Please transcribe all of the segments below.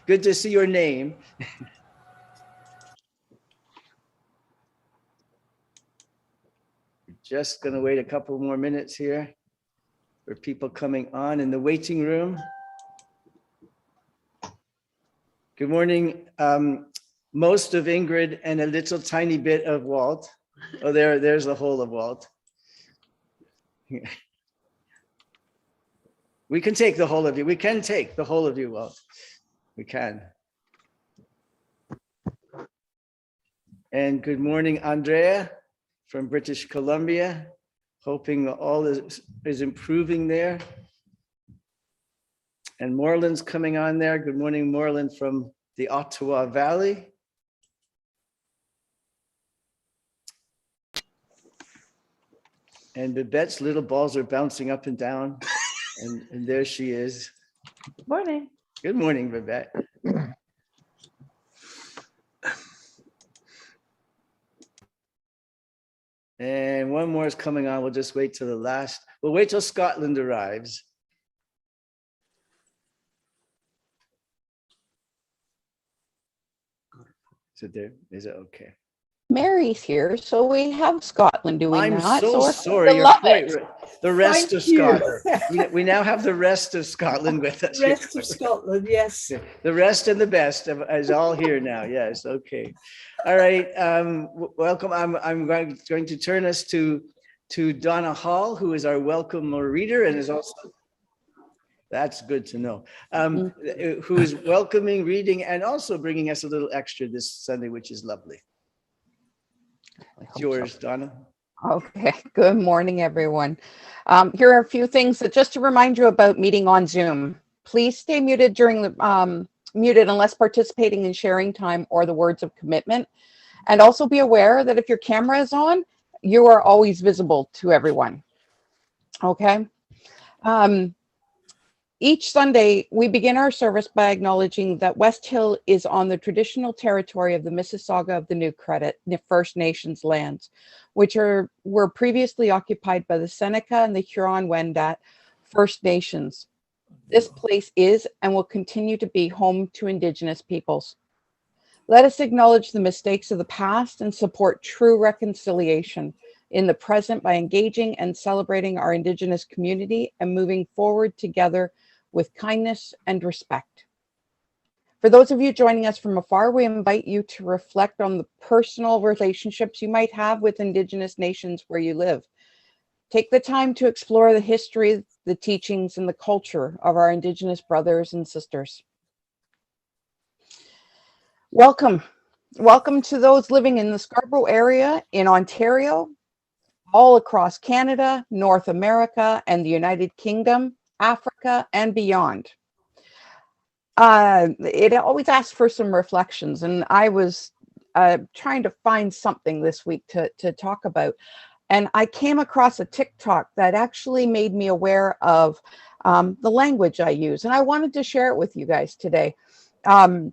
Good to see your name. Just going to wait a couple more minutes here for people coming on in the waiting room. Good morning. Most of Ingrid and a little tiny bit of Walt. Oh, there's the whole of Walt. We can take the whole of you. We can take the whole of you, Walt. We can. And good morning, Andrea from British Columbia. Hoping all is improving there. And Moreland's coming on there. Good morning, Moreland from the Ottawa Valley. And Babette's little balls are bouncing up and down. And there she is. Morning. Good morning, Babette. And one more is coming on. We'll just wait till the last. We'll wait till Scotland arrives. Is it there? Is it okay? Mary's here, so we have Scotland doing I'm that. so sorry. You're quite right. The rest of Scotland. We now have the rest of Scotland with us. The rest of Scotland, yes. The rest and the best is all here now. Yes. Okay. All right. Welcome. I'm going to turn us to Donna Hall, who is our welcome reader and is also. That's good to know. Who is welcoming, reading, and also bringing us a little extra this Sunday, which is lovely. It's yours, so. Donna. Okay. Good morning, everyone. Here are a few things that just to remind you about meeting on Zoom. Please stay muted during the muted unless participating in sharing time or the words of commitment. And also be aware that if your camera is on, you are always visible to everyone. Okay. Each Sunday, we begin our service by acknowledging that West Hill is on the traditional territory of the Mississauga of the New Credit, the First Nations lands, which were previously occupied by the Seneca and the Huron-Wendat First Nations. This place is and will continue to be home to Indigenous peoples. Let us acknowledge the mistakes of the past and support true reconciliation in the present by engaging and celebrating our Indigenous community and moving forward together with kindness and respect. For those of you joining us from afar, we invite you to reflect on the personal relationships you might have with Indigenous nations where you live. Take the time to explore the history, the teachings, and the culture of our Indigenous brothers and sisters. Welcome. Welcome to those living in the Scarborough area in Ontario, all across Canada, North America, and the United Kingdom, Africa, and beyond. It always asks for some reflections, and I was trying to find something this week to talk about, and I came across a TikTok that actually made me aware of the language I use, and I wanted to share it with you guys today. We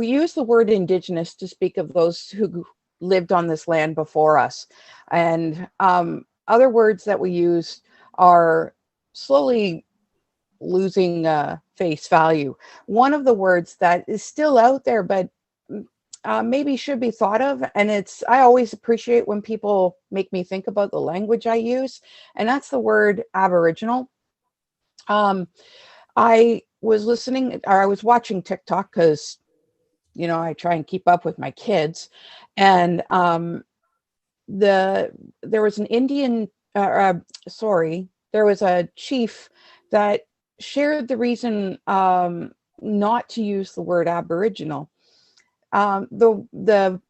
use the word Indigenous to speak of those who lived on this land before us, and other words that we use are slowly losing face value. One of the words that is still out there, but maybe should be thought of, and I always appreciate when people make me think about the language I use, and that's the word Aboriginal. I was watching TikTok because, I try and keep up with my kids, and there was there was a chief that shared the reason not to use the word Aboriginal. The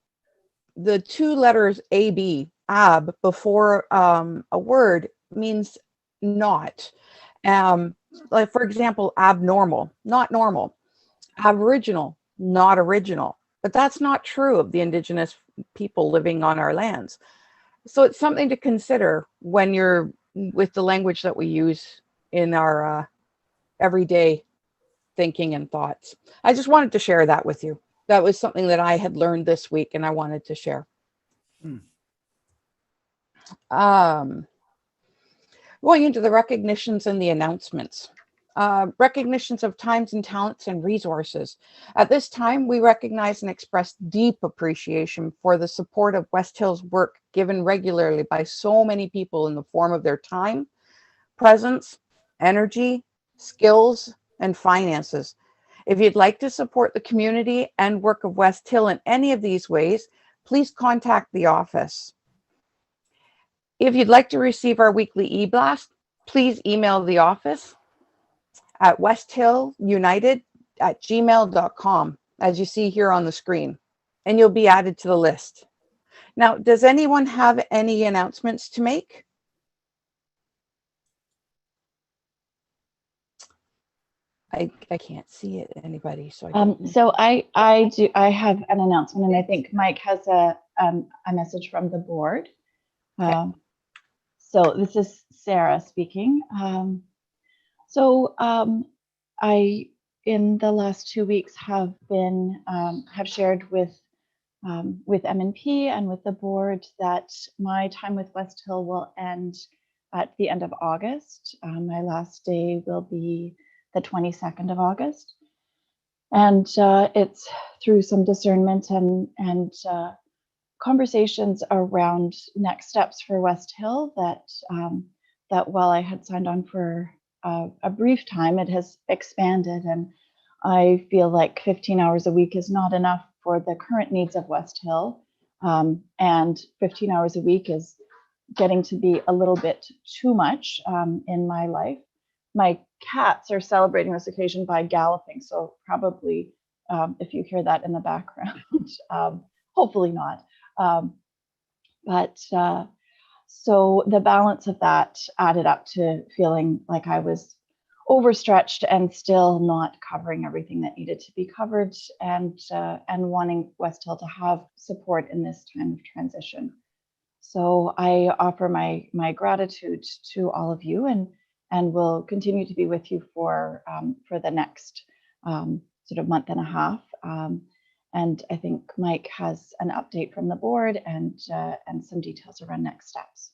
two letters AB, ab, before a word means not. Like for example, abnormal, not normal. Aboriginal, not original. But that's not true of the Indigenous people living on our lands. So it's something to consider when you're with the language that we use in our everyday thinking and thoughts. I just wanted to share that with you. That was something that I had learned this week and I wanted to share. Going into the recognitions and the announcements. recognitions of times and talents and resources. At this time, we recognize and express deep appreciation for the support of West Hill's work given regularly by so many people in the form of their time, presence, energy, skills, and finances. If you'd like to support the community and work of West Hill in any of these ways, please contact the office. If you'd like to receive our weekly e-blast, please email the office at westhillunited@gmail.com, as you see here on the screen, and you'll be added to the list. Now, does anyone have any announcements to make? I can't see it, anybody, so I don't know. So I have an announcement, and I think Mike has a message from the board. Okay. So this is Sarah speaking. I, in the last 2 weeks, have shared with M&P and with the board that my time with West Hill will end at the end of August. My last day will be the 22nd of August. And it's through some discernment and conversations around next steps for West Hill that while I had signed on for a brief time, it has expanded, and I feel like 15 hours a week is not enough for the current needs of West Hill, and 15 hours a week is getting to be a little bit too much in my life. My cats are celebrating this occasion by galloping, so probably if you hear that in the background, hopefully not. So the balance of that added up to feeling like I was overstretched and still not covering everything that needed to be covered, and wanting West Hill to have support in this time of transition. So I offer my gratitude to all of you, and will continue to be with you for the next sort of month and a half. And I think Mike has an update from the board and some details around next steps.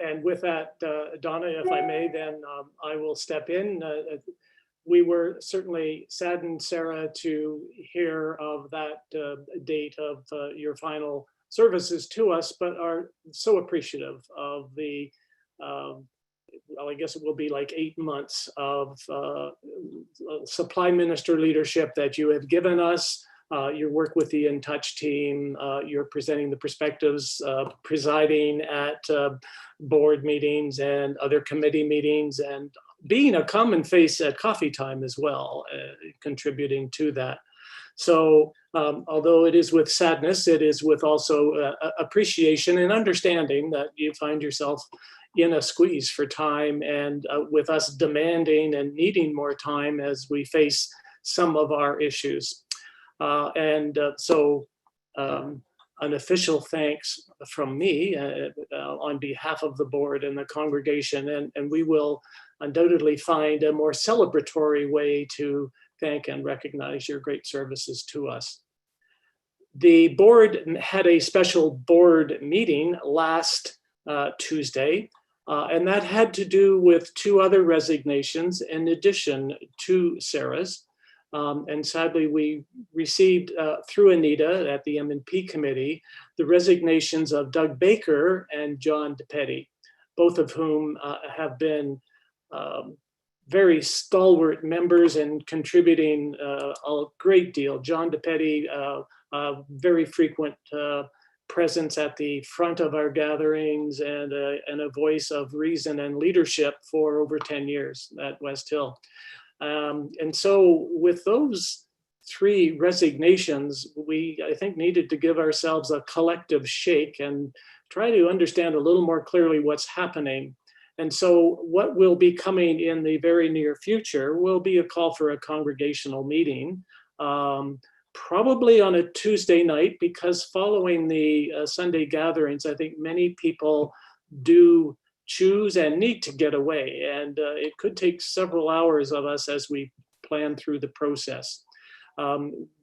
And with that, Donna, if I may, then I will step in. We were certainly saddened, Sarah, to hear of that date of your final services to us, but are so appreciative of the, well, I guess it will be like 8 months of supply minister leadership that you have given us. Your work with the In Touch team, you're presenting the perspectives, presiding at board meetings and other committee meetings, and being a common face at coffee time as well, contributing to that. So although it is with sadness, it is with also appreciation and understanding that you find yourself in a squeeze for time, and with us demanding and needing more time as we face some of our issues. So an official thanks from me on behalf of the board and the congregation, and we will undoubtedly find a more celebratory way to thank and recognize your great services to us. The board had a special board meeting last Tuesday, and that had to do with 2 other resignations in addition to Sarah's. And sadly, we received through Anita at the M&P committee, the resignations of Doug Baker and John DePetty, both of whom have been very stalwart members and contributing a great deal. John DePetty, very frequent presence at the front of our gatherings, and a voice of reason and leadership for over 10 years at West Hill. And so with those 3 resignations, we, I think, needed to give ourselves a collective shake and try to understand a little more clearly what's happening. And so what will be coming in the very near future will be a call for a congregational meeting, probably on a Tuesday night, because following the Sunday gatherings, I think many people do choose and need to get away. And it could take several hours of us as we plan through the process.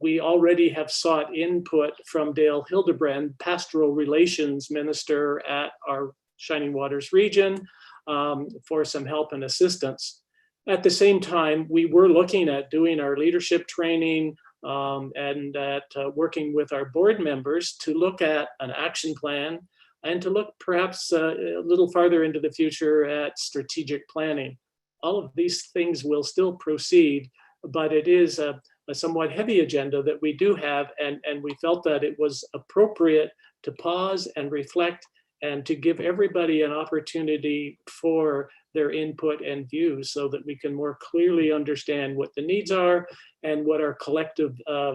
We already have sought input from Dale Hildebrand, Pastoral Relations Minister at our Shining Waters region, for some help and assistance. At the same time, we were looking at doing our leadership training and at working with our board members to look at an action plan and to look perhaps a little farther into the future at strategic planning. All of these things will still proceed, but it is a somewhat heavy agenda that we do have, and we felt that it was appropriate to pause and reflect and to give everybody an opportunity for their input and views so that we can more clearly understand what the needs are and what our collective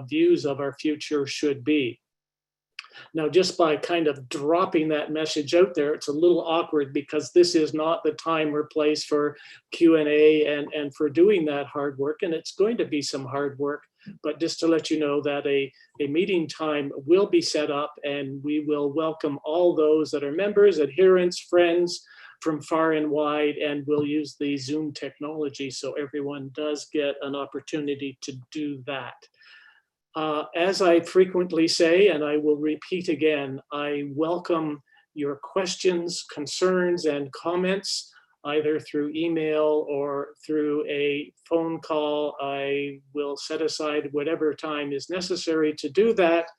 views of our future should be. Now, just by kind of dropping that message out there, it's a little awkward because this is not the time or place for Q&A and for doing that hard work. And it's going to be some hard work, but just to let you know that a meeting time will be set up and we will welcome all those that are members, adherents, friends from far and wide, and we'll use the Zoom technology so everyone does get an opportunity to do that. As I frequently say, and I will repeat again, I welcome your questions, concerns, and comments, either through email or through a phone call. I will set aside whatever time is necessary to do that.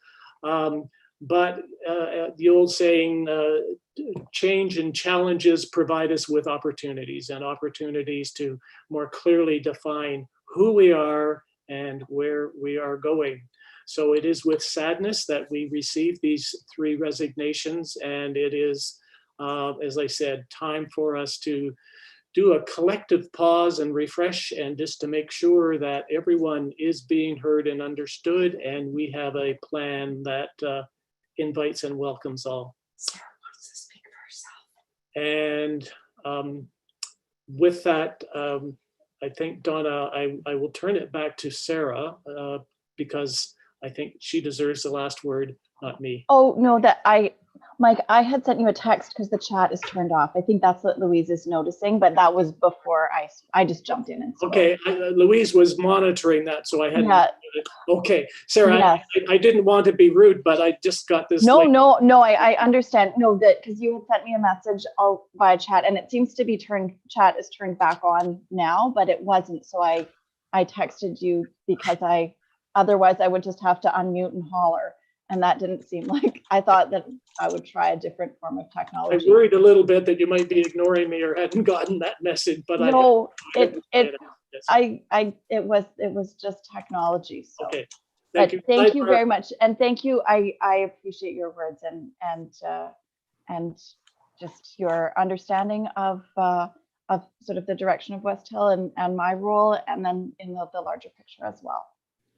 But the old saying, change and challenges provide us with opportunities and opportunities to more clearly define who we are and where we are going. So it is with sadness that we receive these 3 resignations, and it is, as I said, time for us to do a collective pause and refresh, and just to make sure that everyone is being heard and understood, and we have a plan that invites and welcomes all. Sarah wants to speak for herself. And with that, I think, Donna, I will turn it back to Sarah because I think she deserves the last word, not me. Oh, no, Mike, I had sent you a text because the chat is turned off. I think that's what Louise is noticing, but that was before I just jumped in and spoke. Okay, Louise was monitoring that, so I hadn't. Yeah. Okay, Sarah, Yes. I didn't want to be rude, but I just got this. No, I understand. No, that because you had sent me a message via chat, and it seems to be chat is turned back on now, but it wasn't. So I texted you because otherwise I would just have to unmute and holler. And that didn't seem like, I thought that I would try a different form of I technology. worried a little bit that you might be ignoring me or hadn't gotten that message, but No, it was just technology. So. Okay, Thank you very much, and thank you. I appreciate your words and just your understanding of sort of the direction of West Hill and my role, and then in the larger picture as well.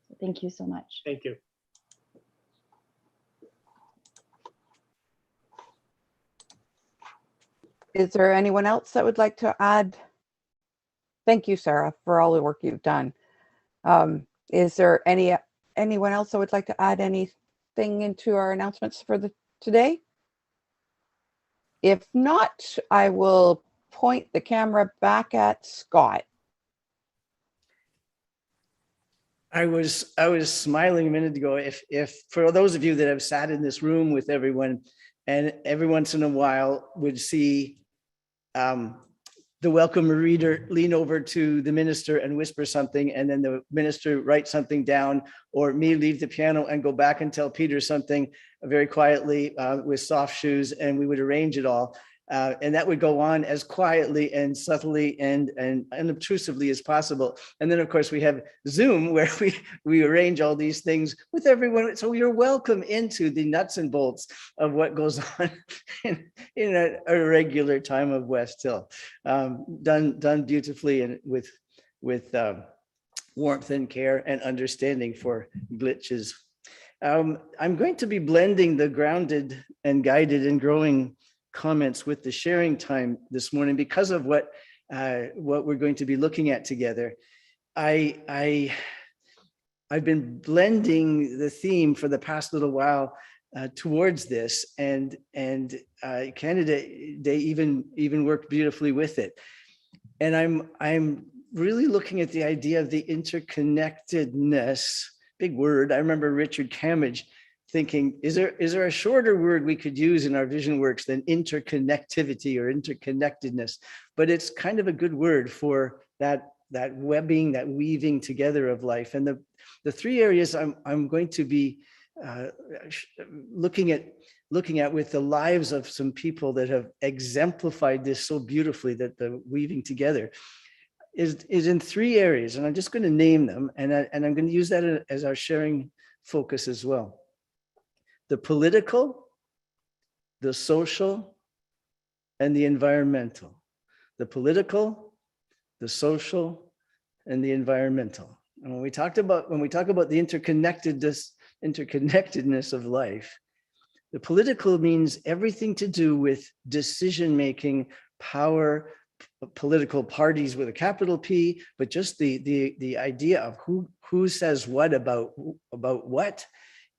So thank you so much. Thank you. Is there anyone else that would like to add? Thank you, Sarah, for all the work you've done. Is there anyone else that would like to add anything into our announcements for today? If not, I will point the camera back at Scott. I was smiling a minute ago. If for those of you that have sat in this room with everyone, and every once in a while would see the welcome reader lean over to the minister and whisper something, and then the minister write something down, or me leave the piano and go back and tell Peter something very quietly with soft shoes, and we would arrange it all. And that would go on as quietly and subtly and unobtrusively as possible. And then, of course, we have Zoom, where we arrange all these things with everyone. So you're welcome into the nuts and bolts of what goes on in a regular time of West Hill. Done beautifully and with warmth and care and understanding for glitches. I'm going to be blending the grounded and guided and growing comments with the sharing time this morning because of what we're going to be looking at together. I've been blending the theme for the past little while towards this, and Canada Day even worked beautifully with it. And I'm really looking at the idea of the interconnectedness big word. I remember Richard Camage thinking, is there a shorter word we could use in our vision works than interconnectivity or interconnectedness? But it's kind of a good word for that webbing, that weaving together of life. And the three areas I'm going to be looking at with the lives of some people that have exemplified this so beautifully, that the weaving together is in three areas. And I'm just going to name them, and I'm going to use that as our sharing focus as well. The political, the social, and the environmental. The political, the social, and the environmental. And when we talk about the interconnectedness of life, the political means everything to do with decision making, power, political parties with a capital P, but just the idea of who says what about what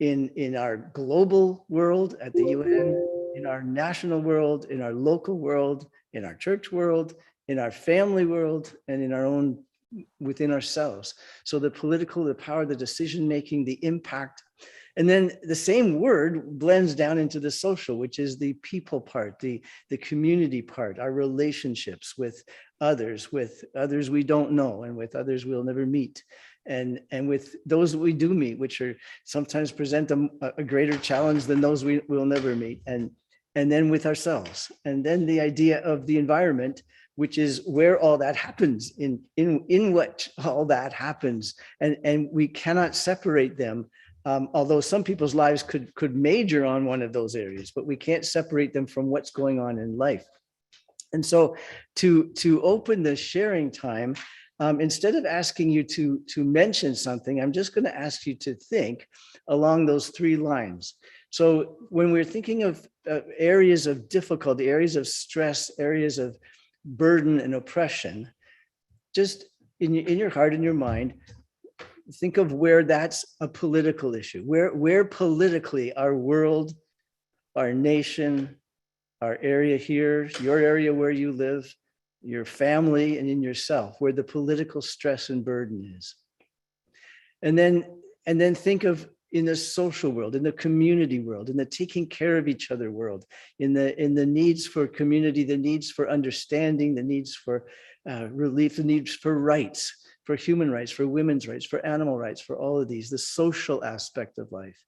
in our global world at the UN, in our national world, in our local world, in our church world, in our family world, and in our own within ourselves. So the political, the power, the decision making, the impact. And then the same word blends down into the social, which is the people part, the community part, our relationships with others we don't know, and with others we'll never meet. And with those that we do meet, which are sometimes present a greater challenge than those we will never meet. And then with ourselves. And then the idea of the environment, which is where all that happens, in what all that happens. And we cannot separate them. Although some people's lives could major on one of those areas, but we can't separate them from what's going on in life. And so to open the sharing time, instead of asking you to mention something, I'm just going to ask you to think along those three lines. So when we're thinking of areas of difficulty, areas of stress, areas of burden and oppression, just in your heart and your mind, think of where that's a political issue, where politically our world, our nation, our area here, your area where you live, your family, and in yourself, where the political stress and burden is. And then think of in the social world, in the community world, in the taking care of each other world, in the needs for community, the needs for understanding, the needs for relief, the needs for rights, for human rights, for women's rights, for animal rights, for all of these, the social aspect of life.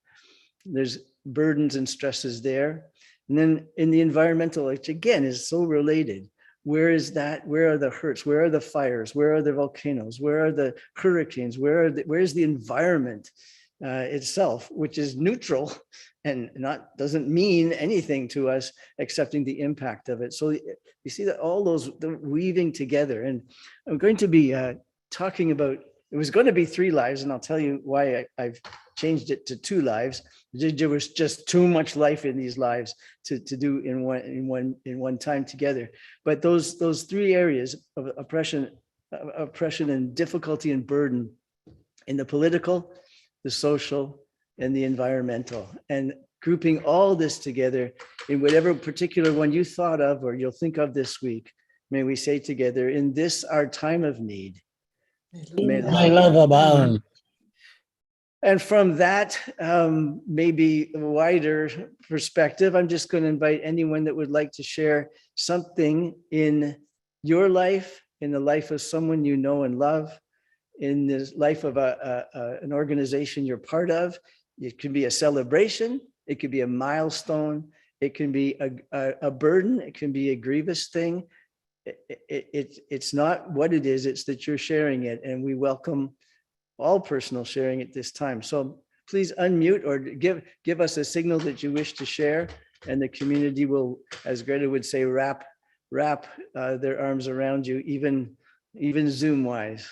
There's burdens and stresses there. And then in the environmental, which again is so related, where is that? Where are the hurts? Where are the fires? Where are the volcanoes? Where are the hurricanes? Where is the environment itself, which is neutral and doesn't mean anything to us, excepting the impact of it. So you see that all those the weaving together. And I'm going to be talking about, it was going to be 3 lives, and I'll tell you why I've changed it to 2 lives. There was just too much life in these lives to do in one time together. But those 3 areas of oppression and difficulty and burden in the political, the social, and the environmental, and grouping all this together in whatever particular one you thought of or you'll think of this week, may we say together, in this our time of need, may love abound. And from that maybe wider perspective, I'm just going to invite anyone that would like to share something in your life, in the life of someone you know and love, in the life of an organization you're part of. It can be a celebration, it could be a milestone, it can be a burden, it can be a grievous thing. It's not what it is, it's that you're sharing it, and we welcome all personal sharing at this time. So please unmute or give us a signal that you wish to share, and the community will, as Greta would say, wrap their arms around you, even Zoom wise.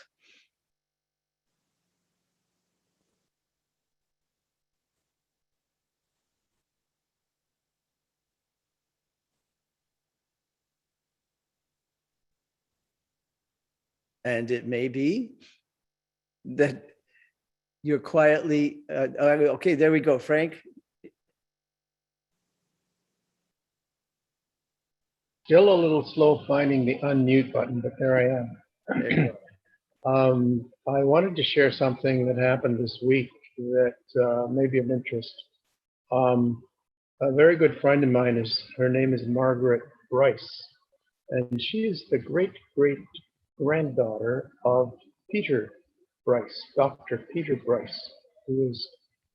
And it may be that you're quietly, okay, there we go, Frank. Still a little slow finding the unmute button, but there I am. There you go. I wanted to share something that happened this week. that may be of interest. A very good friend of mine her name is Margaret Bryce, and she is the great granddaughter of Peter Bryce, Dr. Peter Bryce, who was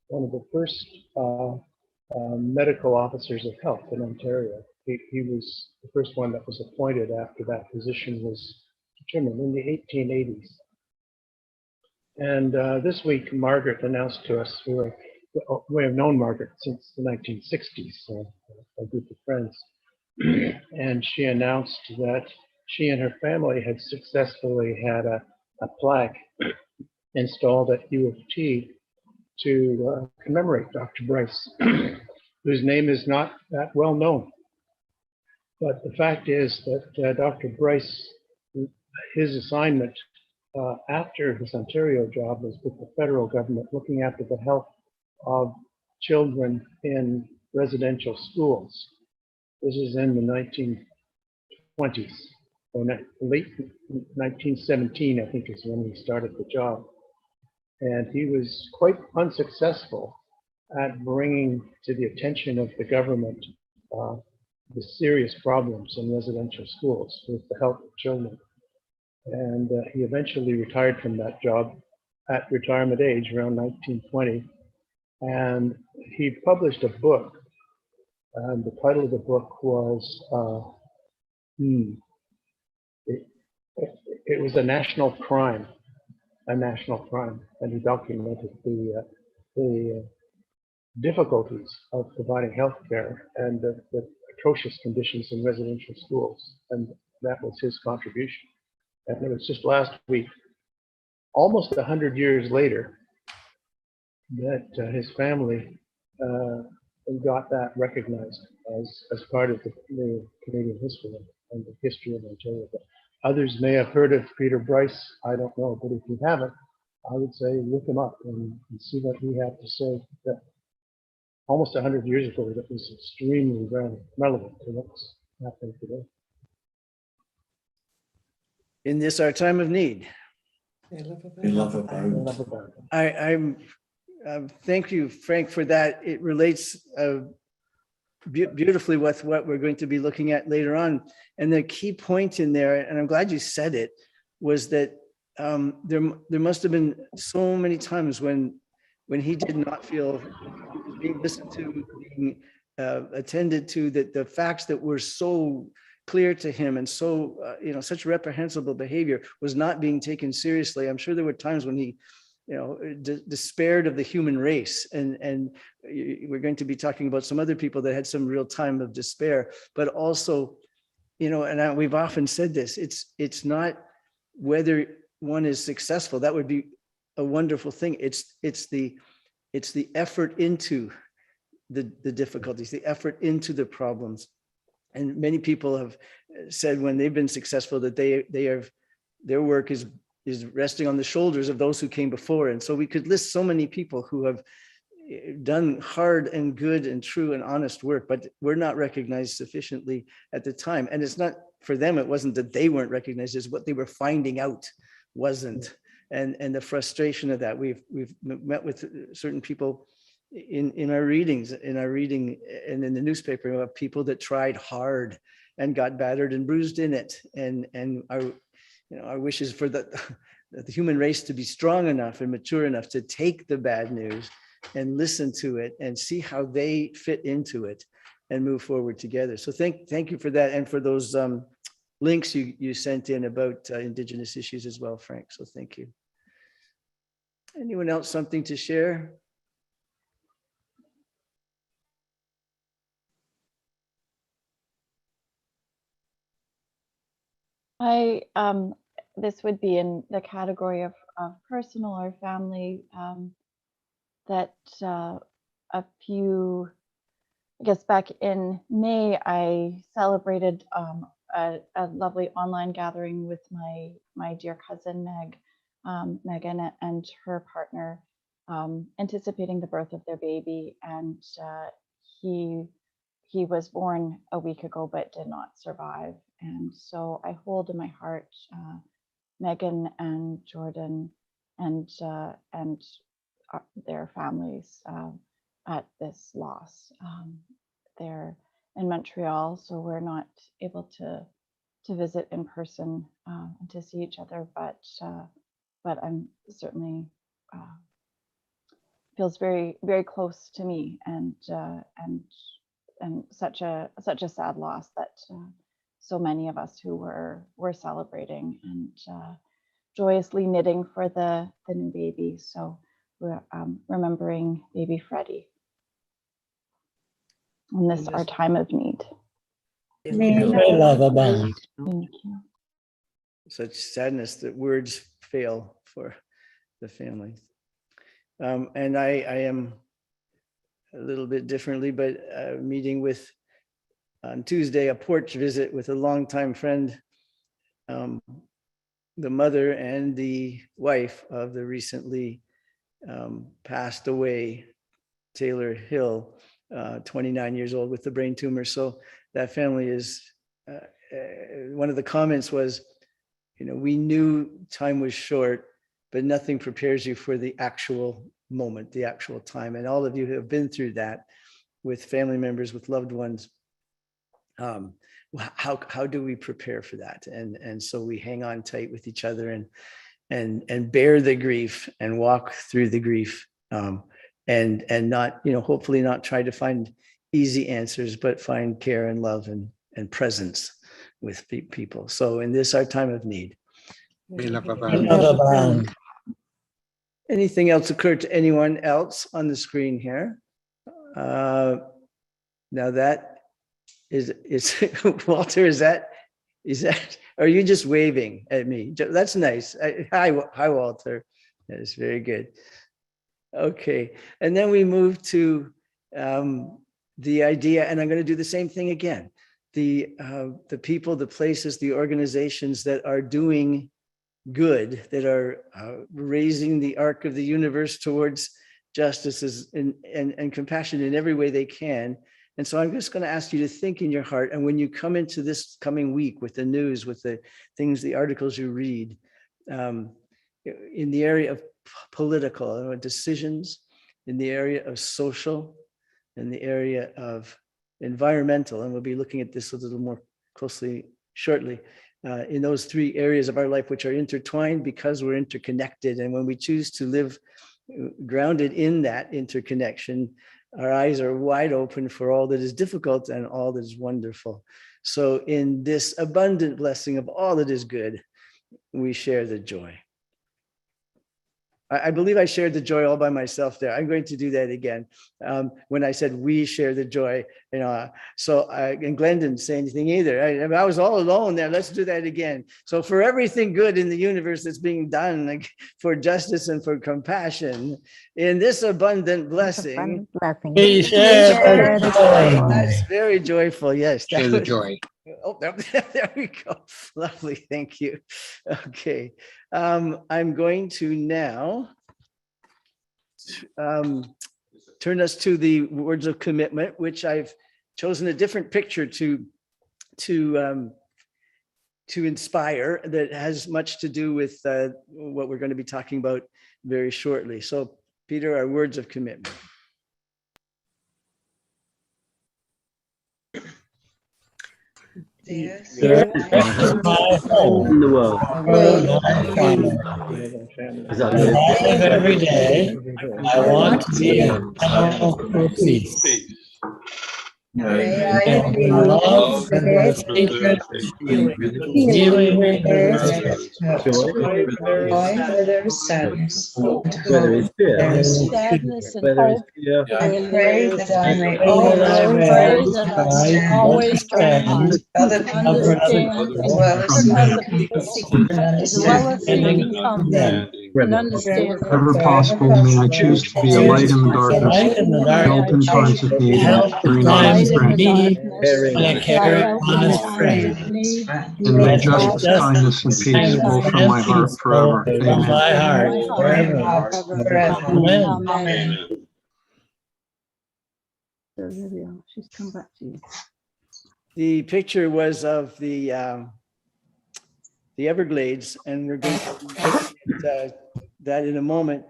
one of the first medical officers of health in Ontario. He was the first one that was appointed after that position was determined in the 1880s. And this week, Margaret announced to us, we have known Margaret since the 1960s, so a group of friends, and she announced that she and her family had successfully had a plaque installed at U of T to commemorate Dr. Bryce, whose name is not that well known. But the fact is that Dr. Bryce, his assignment after his Ontario job was with the federal government, looking after the health of children in residential schools. This is in the 1920s, or late 1917, I think is when he started the job. And he was quite unsuccessful at bringing to the attention of the government the serious problems in residential schools with the health of children. And he eventually retired from that job at retirement age around 1920. And he published a book, and the title of the book was, it was a national crime, and he documented the difficulties of providing health care and the atrocious conditions in residential schools, and that was his contribution. And it was just last week, almost 100 years later, that his family got that recognized as part of the Canadian history and the history of Ontario. But others may have heard of Peter Bryce, I don't know, but if you haven't, I would say look him up and see what he had to say. That almost 100 years ago, that was extremely relevant to what's happening today. In this our time of need. I'm thank you, Frank, for that. It relates beautifully with what we're going to be looking at later on. And the key point in there, and I'm glad you said it, was that there must have been so many times when he did not feel he was being listened to, being attended to, that the facts that were so clear to him and so such reprehensible behavior was not being taken seriously. I'm sure there were times when he despaired of the human race, and we're going to be talking about some other people that had some real time of despair. But also, and we've often said this, it's not whether one is successful. That would be a wonderful thing. It's the effort into the difficulties, the effort into the problems. And many people have said when they've been successful that their work is resting on the shoulders of those who came before. And so we could list so many people who have done hard and good and true and honest work, but were not recognized sufficiently at the time. And it's not for them, it wasn't that they weren't recognized, it's what they were finding out wasn't. And the frustration of that. We've met with certain people in our readings, and in the newspaper, about people that tried hard and got battered and bruised in it. And our wish is for the human race to be strong enough and mature enough to take the bad news and listen to it and see how they fit into it and move forward together. So thank you for that, and for those links you sent in about Indigenous issues as well, Frank. So thank you. Anyone else something to share? This would be in the category of personal or family, that I guess back in May, I celebrated a lovely online gathering with my dear cousin Megan and her partner, anticipating the birth of their baby, and he was born a week ago but did not survive. And so I hold in my heart Megan and Jordan and their families at this loss. They're in Montreal, so we're not able to visit in person and to see each other, but I'm certainly feels very, very close to me, and such a sad loss that so many of us who were celebrating and joyously knitting for the new baby. So we're remembering baby Freddie in this our time of need. May love abound. Thank you. Such sadness that words fail for the family. And I am a little bit differently, but meeting with on Tuesday, a porch visit with a longtime friend, the mother and the wife of the recently passed away Taylor Hill, 29 years old with the brain tumor. So that family is, one of the comments was, we knew time was short, but nothing prepares you for the actual moment, the actual time. And all of you who have been through that with family members, with loved ones, how do we prepare for that? And so we hang on tight with each other and bear the grief and walk through the grief, and not, hopefully not try to find easy answers, but find care and love and presence with people. So in this, our time of need. Love abound. Anything else occur to anyone else on the screen here? Now that is Walter, is that, are you just waving at me? That's nice. Hi, Walter. That's very good. Okay, and then we move to the idea, and I'm going to do the same thing again. The people, the places, the organizations that are doing good, that are raising the arc of the universe towards justice and compassion in every way they can. And so I'm just going to ask you to think in your heart, and when you come into this coming week with the news, with the things, the articles you read, in the area of political decisions, in the area of social, in the area of environmental, and we'll be looking at this a little more closely shortly, in those three areas of our life which are intertwined because we're interconnected. And when we choose to live grounded in that interconnection, our eyes are wide open for all that is difficult and all that is wonderful. So in this abundant blessing of all that is good, we share the joy. I believe I shared the joy all by myself there. I'm going to do that again. When I said we share the joy, and Glenn didn't say anything either. I was all alone there. Let's do that again. So for everything good in the universe that's being done, like for justice and for compassion, in this abundant blessing, We share the joy. that's very joyful. Yes. Share the joy. Oh, there we go. Lovely. Thank you. Okay. I'm going to now turn us to the words of commitment, which I've chosen a different picture to inspire, that has much to do with what we're going to be talking about very shortly. So, Peter, our words of commitment. Yes. My home in the world. my family. As I As live I live every day, I want to be a channel for peace. May And with love and with hatred, healing where there is hurt, joy, joy where there is sadness, where there is fear, there is Sadness and where there is hope. fear, I pray that I may that I always may understand always try other people's understand as well as other seeking people's and as well as understanding seeking them. and understanding. Wherever possible, may I choose to be a light in the darkness, light in the help in darkness, times of need, help in during times honest of friends, need, caring, and I carry honest friends. and may And justice, justice, kindness, and peace flow from my heart forever. From Amen. my heart forever. Forever. Amen. Amen. So there we are. She's come back to you. The picture was of the Everglades, and we're going to look at that in a moment.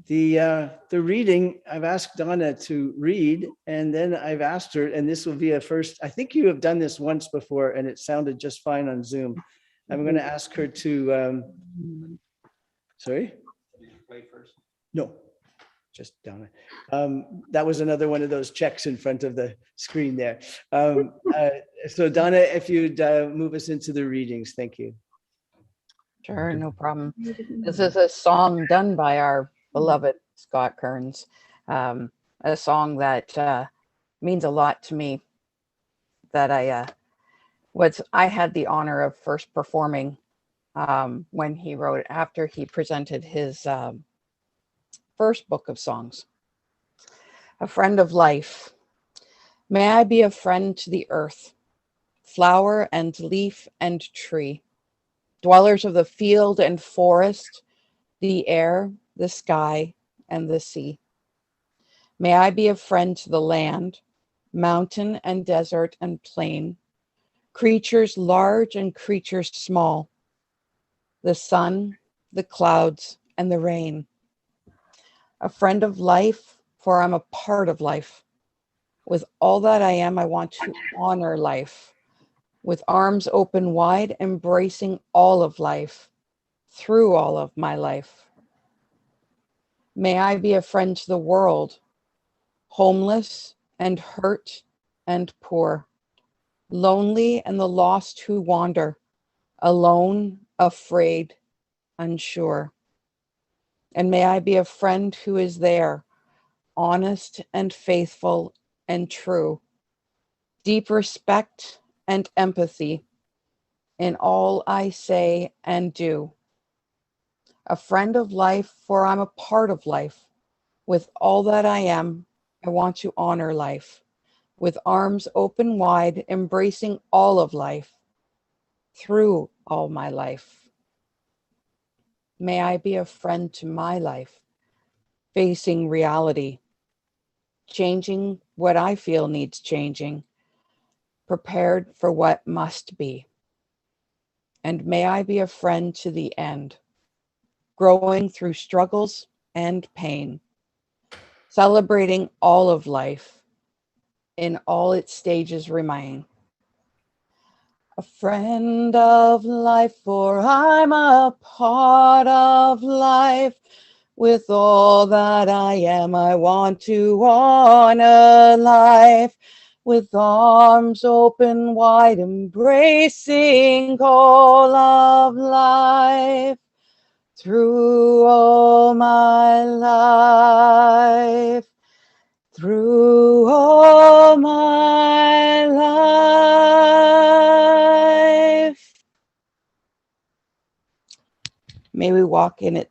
The reading, I've asked Donna to read, and then I've asked her, and this will be a first, I think you have done this once before and it sounded just fine on Zoom. I'm going to ask her to, sorry? No, just Donna. That was another one of those checks in front of the screen there. So Donna, if you'd move us into the readings, thank you. Sure, no problem. This is a song done by our beloved Scott Kearns, a song that means a lot to me, that I had the honor of first performing when he wrote, after he presented his first book of songs. A friend of life. May I be a friend to the earth, flower and leaf and tree, dwellers of the field and forest, the air, the sky, and the sea. May I be a friend to the land, mountain and desert and plain, creatures large and creatures small, the sun, the clouds, and the rain. A friend of life, for I'm a part of life. With all that I am, I want to honor life, with arms open wide, embracing all of life, through all of my life. May I be a friend to the world, homeless and hurt and poor, lonely and the lost who wander, alone, afraid, unsure. And may I be a friend who is there, honest and faithful and true, deep respect and empathy in all I say and do. A friend of life, for I'm a part of life. With all that I am, I want to honor life, with arms open wide, embracing all of life, through all my life. May I be a friend to my life, facing reality, changing what I feel needs changing, prepared for what must be. And may I be a friend to the end, growing through struggles and pain, celebrating all of life in all its stages remain. A friend of life, for I'm a part of life. With all that I am, I want to honor life. With arms open wide, embracing all of life. Through all my life. Through all my life. May we walk in it,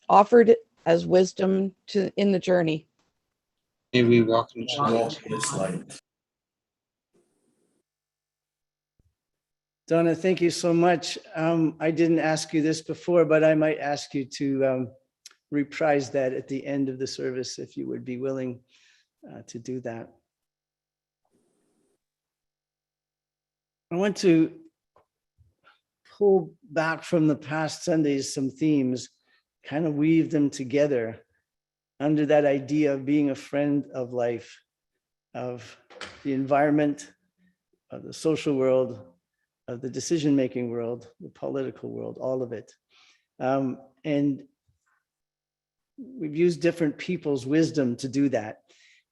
offered as wisdom in the journey. May we walk into this light. Donna, thank you so much. I didn't ask you this before, but I might ask you to reprise that at the end of the service, if you would be willing to do that. I want to pull back from the past Sundays some themes, kind of weave them together under that idea of being a friend of life, of the environment, of the social world, of the decision-making world, the political world, all of it. And we've used different people's wisdom to do that.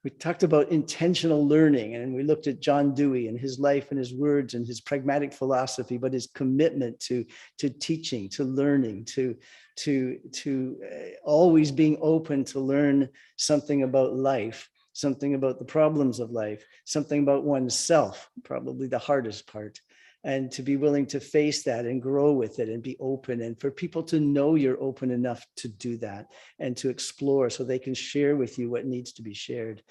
We talked about intentional learning, and we looked at John Dewey and his life and his words and his pragmatic philosophy, but his commitment to teaching, to learning, to always being open to learn something about life, something about the problems of life, something about oneself, probably the hardest part. And to be willing to face that and grow with it and be open, and for people to know you're open enough to do that and to explore so they can share with you what needs to be shared.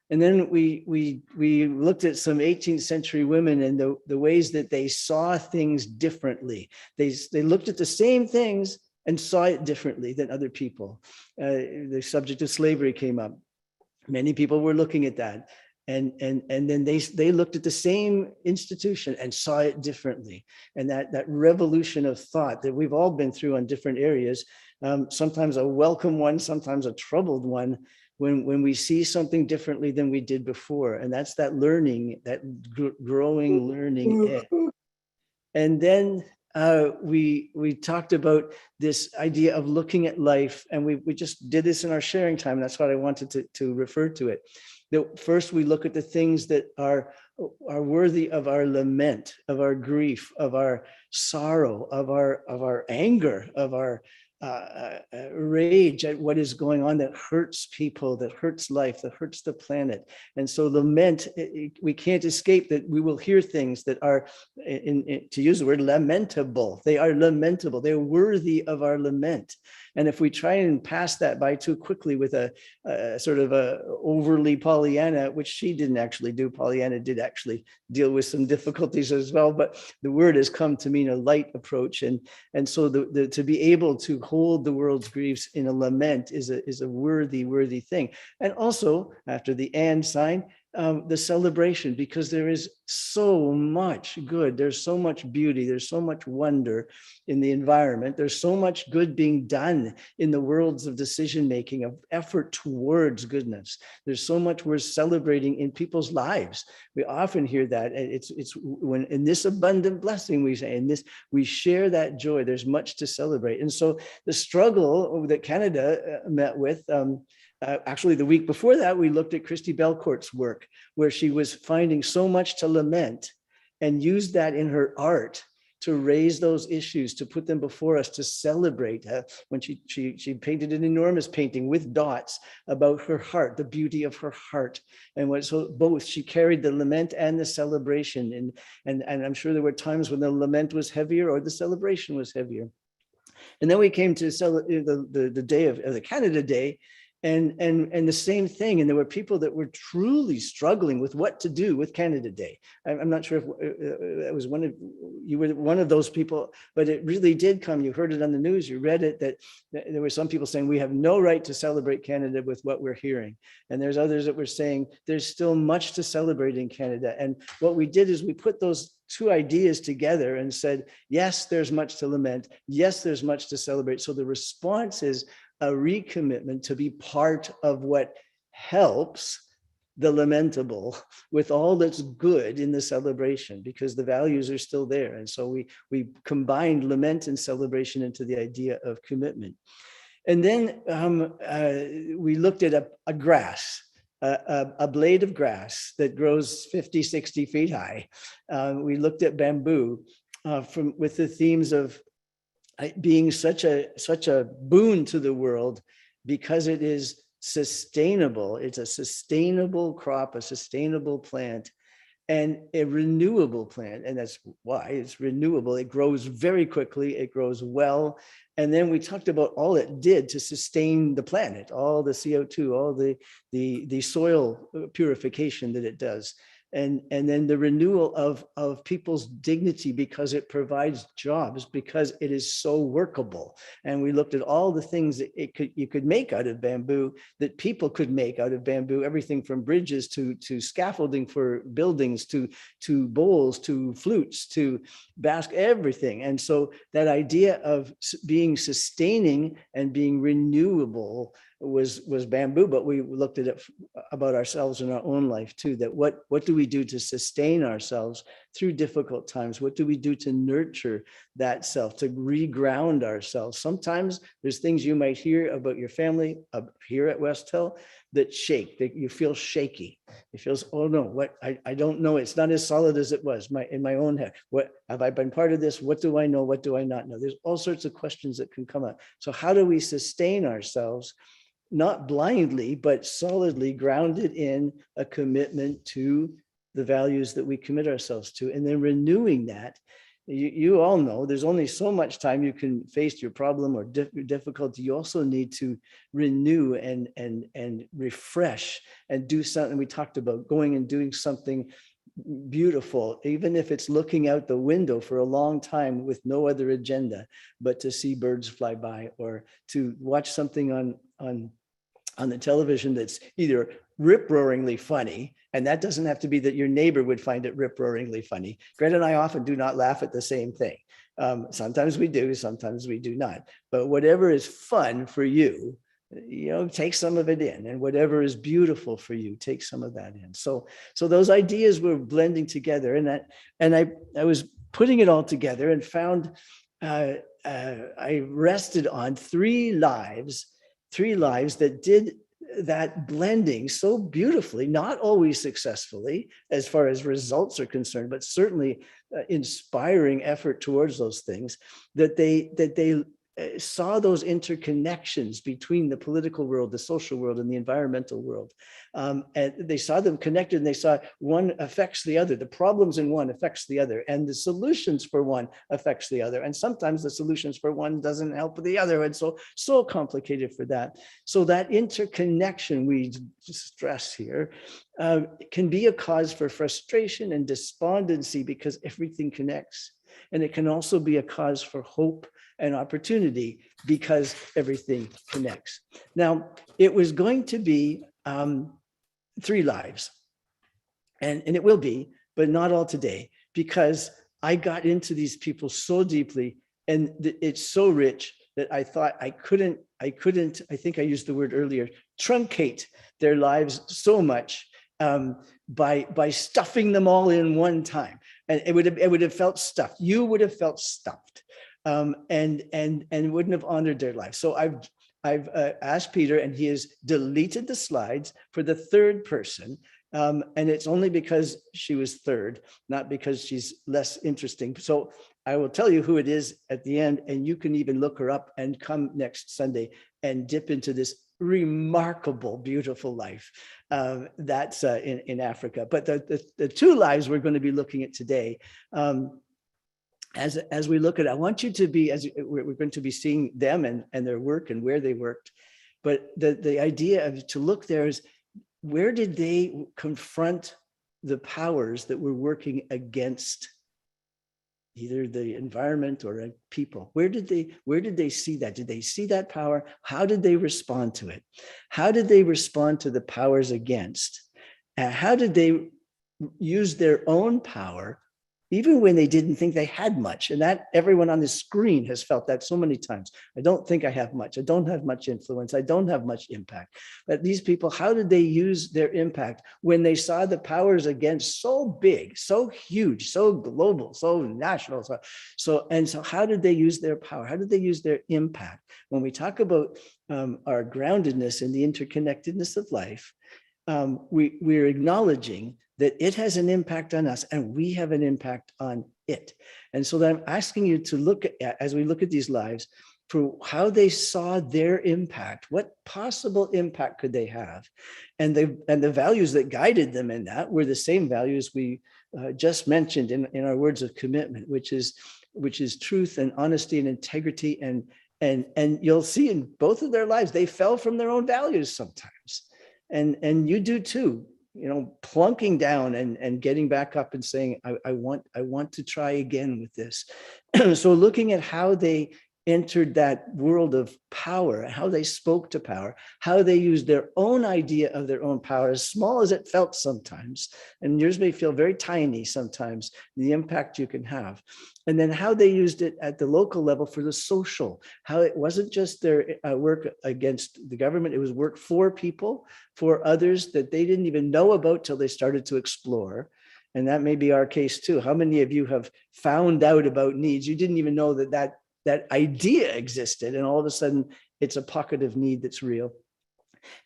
And then we looked at some 18th century women and the ways that they saw things differently. They looked at the same things and saw it differently than other people. The subject of slavery came up. Many people were looking at that. And then they looked at the same institution and saw it differently. And that revolution of thought that we've all been through on different areas, sometimes a welcome one, sometimes a troubled one, when we see something differently than we did before. And that's that learning, that growing learning edge. And then we talked about this idea of looking at life, and we just did this in our sharing time. That's what I wanted to refer to it. That first we look at the things that are worthy of our lament, of our grief, of our sorrow, of our anger, of our rage at what is going on that hurts people, that hurts life, that hurts the planet. And so lament, we can't escape that we will hear things that are, to use the word, lamentable. They are lamentable. They're worthy of our lament. And if we try and pass that by too quickly with a sort of a overly Pollyanna, which she didn't actually do, Pollyanna did actually deal with some difficulties as well, but the word has come to mean a light approach. And so to be able to hold the world's griefs in a lament is a worthy thing. And also, after the and sign, the celebration, because there is so much good, there's so much beauty, there's so much wonder in the environment, there's so much good being done in the worlds of decision making, of effort towards goodness. There's so much we're celebrating in people's lives. We often hear that. It's when in this abundant blessing, we say, in this we share that joy. There's much to celebrate. And so the struggle that Canada met with, actually, the week before that, we looked at Christy Belcourt's work, where she was finding so much to lament and used that in her art to raise those issues, to put them before us, to celebrate. When she painted an enormous painting with dots about her heart, the beauty of her heart. And so both, she carried the lament and the celebration. And I'm sure there were times when the lament was heavier or the celebration was heavier. And then we came to the day of the Canada Day, and the same thing. And there were people that were truly struggling with what to do with Canada Day. I'm not sure if it was you were one of those people, but it really did come. You heard it on the news, you read it, that there were some people saying we have no right to celebrate Canada with what we're hearing. And there's others that were saying there's still much to celebrate in Canada. And what we did is we put those two ideas together and said, yes, there's much to lament. Yes, there's much to celebrate. So the response is a recommitment to be part of what helps the lamentable with all that's good in the celebration, because the values are still there. And so we combined lament and celebration into the idea of commitment. And then we looked at a grass, a blade of grass that grows 50, 60 feet high. We looked at bamboo with the themes of being such a boon to the world because it is sustainable. It's a sustainable crop, a sustainable plant, and a renewable plant. And that's why it's renewable. It grows very quickly. It grows well. And then we talked about all it did to sustain the planet, all the CO2, all the soil purification that it does. And then the renewal of people's dignity, because it provides jobs, because it is so workable. And we looked at all the things that you could make out of bamboo, that people could make out of bamboo, everything from bridges to scaffolding for buildings, to bowls, to flutes, to everything. And so that idea of being sustaining and being renewable was bamboo, but we looked at it about ourselves in our own life too, that what do we do to sustain ourselves through difficult times? What do we do to nurture that self, to reground ourselves? Sometimes there's things you might hear about your family here at West Hill that shake, that you feel shaky. It feels, oh no, what, I don't know. It's not as solid as it was in my own head. What have I been part of this? What do I know? What do I not know? There's all sorts of questions that can come up. So how do we sustain ourselves? Not blindly, but solidly grounded in a commitment to the values that we commit ourselves to, and then renewing that. You all know there's only so much time you can face your problem or difficulty. You also need to renew and refresh and do something. We talked about going and doing something beautiful, even if it's looking out the window for a long time with no other agenda but to see birds fly by, or to watch something on the television that's either rip-roaringly funny And that doesn't have to be that your neighbor would find it rip-roaringly funny. Greta and I often do not laugh at the same thing. Sometimes we do, sometimes we do not. But whatever is fun for you, take some of it in, and whatever is beautiful for you, take some of that in. So those ideas were blending together, and I was putting it all together and found I rested on three lives that did that blending so beautifully, not always successfully as far as results are concerned, but certainly inspiring effort towards those things, that they saw those interconnections between the political world, the social world, and the environmental world. And they saw them connected, and they saw one affects the other. The problems in one affects the other, and the solutions for one affects the other. And sometimes the solutions for one doesn't help the other. And so complicated for that. So that interconnection we stress here can be a cause for frustration and despondency because everything connects. And it can also be a cause for hope and opportunity because everything connects. Now, it was going to be 3 lives, and it will be, but not all today, because I got into these people so deeply, and it's so rich that I thought I couldn't, I think I used the word earlier, truncate their lives so much by stuffing them all in one time. And it would have felt stuffed. You would have felt stuffed. And wouldn't have honored their life. So I've asked Peter, and he has deleted the slides for the third person. And it's only because she was third, not because she's less interesting. So I will tell you who it is at the end, and you can even look her up and come next Sunday and dip into this remarkable, beautiful life that's in Africa. But the 2 lives we're going to be looking at today, as we look at it, I want you to be, as we're going to be seeing them and their work and where they worked. But the idea of to look there is, where did they confront the powers that were working against either the environment or people? Where did they see that? Did they see that power? How did they respond to it? How did they respond to the powers against? How did they use their own power, even when they didn't think they had much? And that everyone on the screen has felt that so many times. I don't think I have much. I don't have much influence. I don't have much impact. But these people, how did they use their impact when they saw the powers against so big, so huge, so global, so national? So how did they use their power? How did they use their impact? When we talk about our groundedness and the interconnectedness of life, we're acknowledging that it has an impact on us and we have an impact on it. And so then I'm asking you to look at, as we look at these lives, for how they saw their impact. What possible impact could they have? And the values that guided them in that were the same values we just mentioned in our words of commitment, which is truth and honesty and integrity. And you'll see in both of their lives, they fell from their own values sometimes. And you do too, plunking down and getting back up and saying, I want to try again with this. So looking at how they entered that world of power, how they spoke to power, how they used their own idea of their own power, as small as it felt sometimes, and yours may feel very tiny sometimes, the impact you can have. And then how they used it at the local level for the social, how it wasn't just their work against the government, it was work for people, for others that they didn't even know about till they started to explore. And that may be our case too. How many of you have found out about needs? You didn't even know that idea existed, and all of a sudden it's a pocket of need that's real.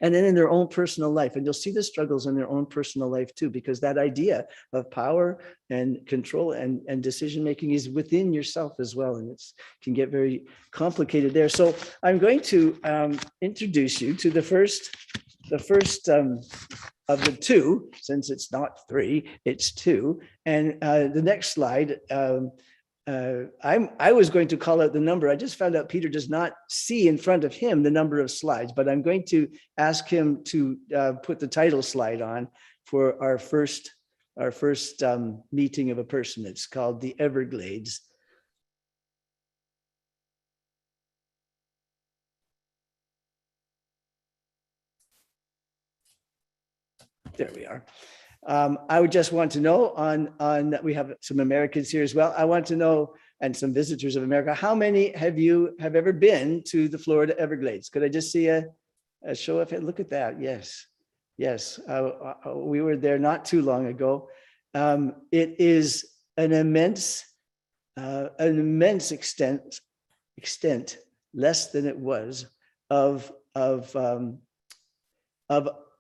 And then in their own personal life, and you'll see the struggles in their own personal life too, because that idea of power and control and decision making is within yourself as well, and it can get very complicated there. So I'm going to introduce you to the first of the 2, since it's not 3, it's 2. And the next slide, I was going to call out the number. I just found out Peter does not see in front of him the number of slides, but I'm going to ask him to put the title slide on for our first meeting of a person. It's called The Everglades. There we are. I would just want to know we have some Americans here as well. I want to know, and some visitors of America, how many have ever been to the Florida Everglades? Could I just see a show of it? Look at that. Yes. Yes. We were there not too long ago. It is an immense extent, less than it was, of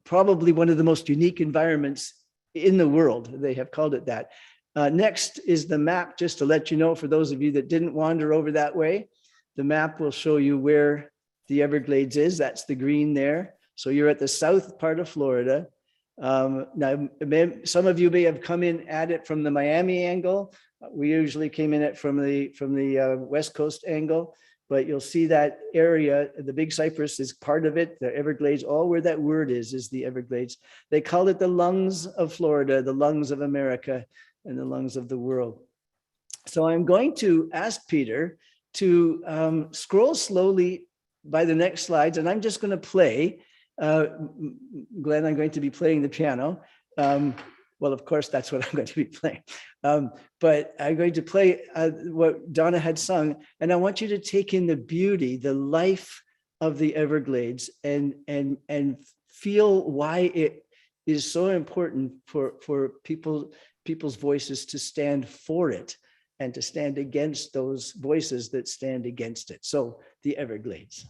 probably one of the most unique environments in the world. They have called it that. Next is the map, just to let you know, for those of you that didn't wander over that way, the map will show you where the Everglades is. That's the green there. So you're at the south part of Florida. Now, some of you may have come in at it from the Miami angle. We usually came in it from the West Coast angle, but you'll see that area, the Big Cypress is part of it, the Everglades, all where that word is the Everglades. They call it the lungs of Florida, the lungs of America, and the lungs of the world. So I'm going to ask Peter to scroll slowly by the next slides, and I'm just going to play. Glenn, I'm going to be playing the piano. Well, of course, that's what I'm going to be playing. But I'm going to play what Donna had sung, and I want you to take in the beauty, the life of the Everglades, and feel why it is so important for people's voices to stand for it and to stand against those voices that stand against it. So the Everglades.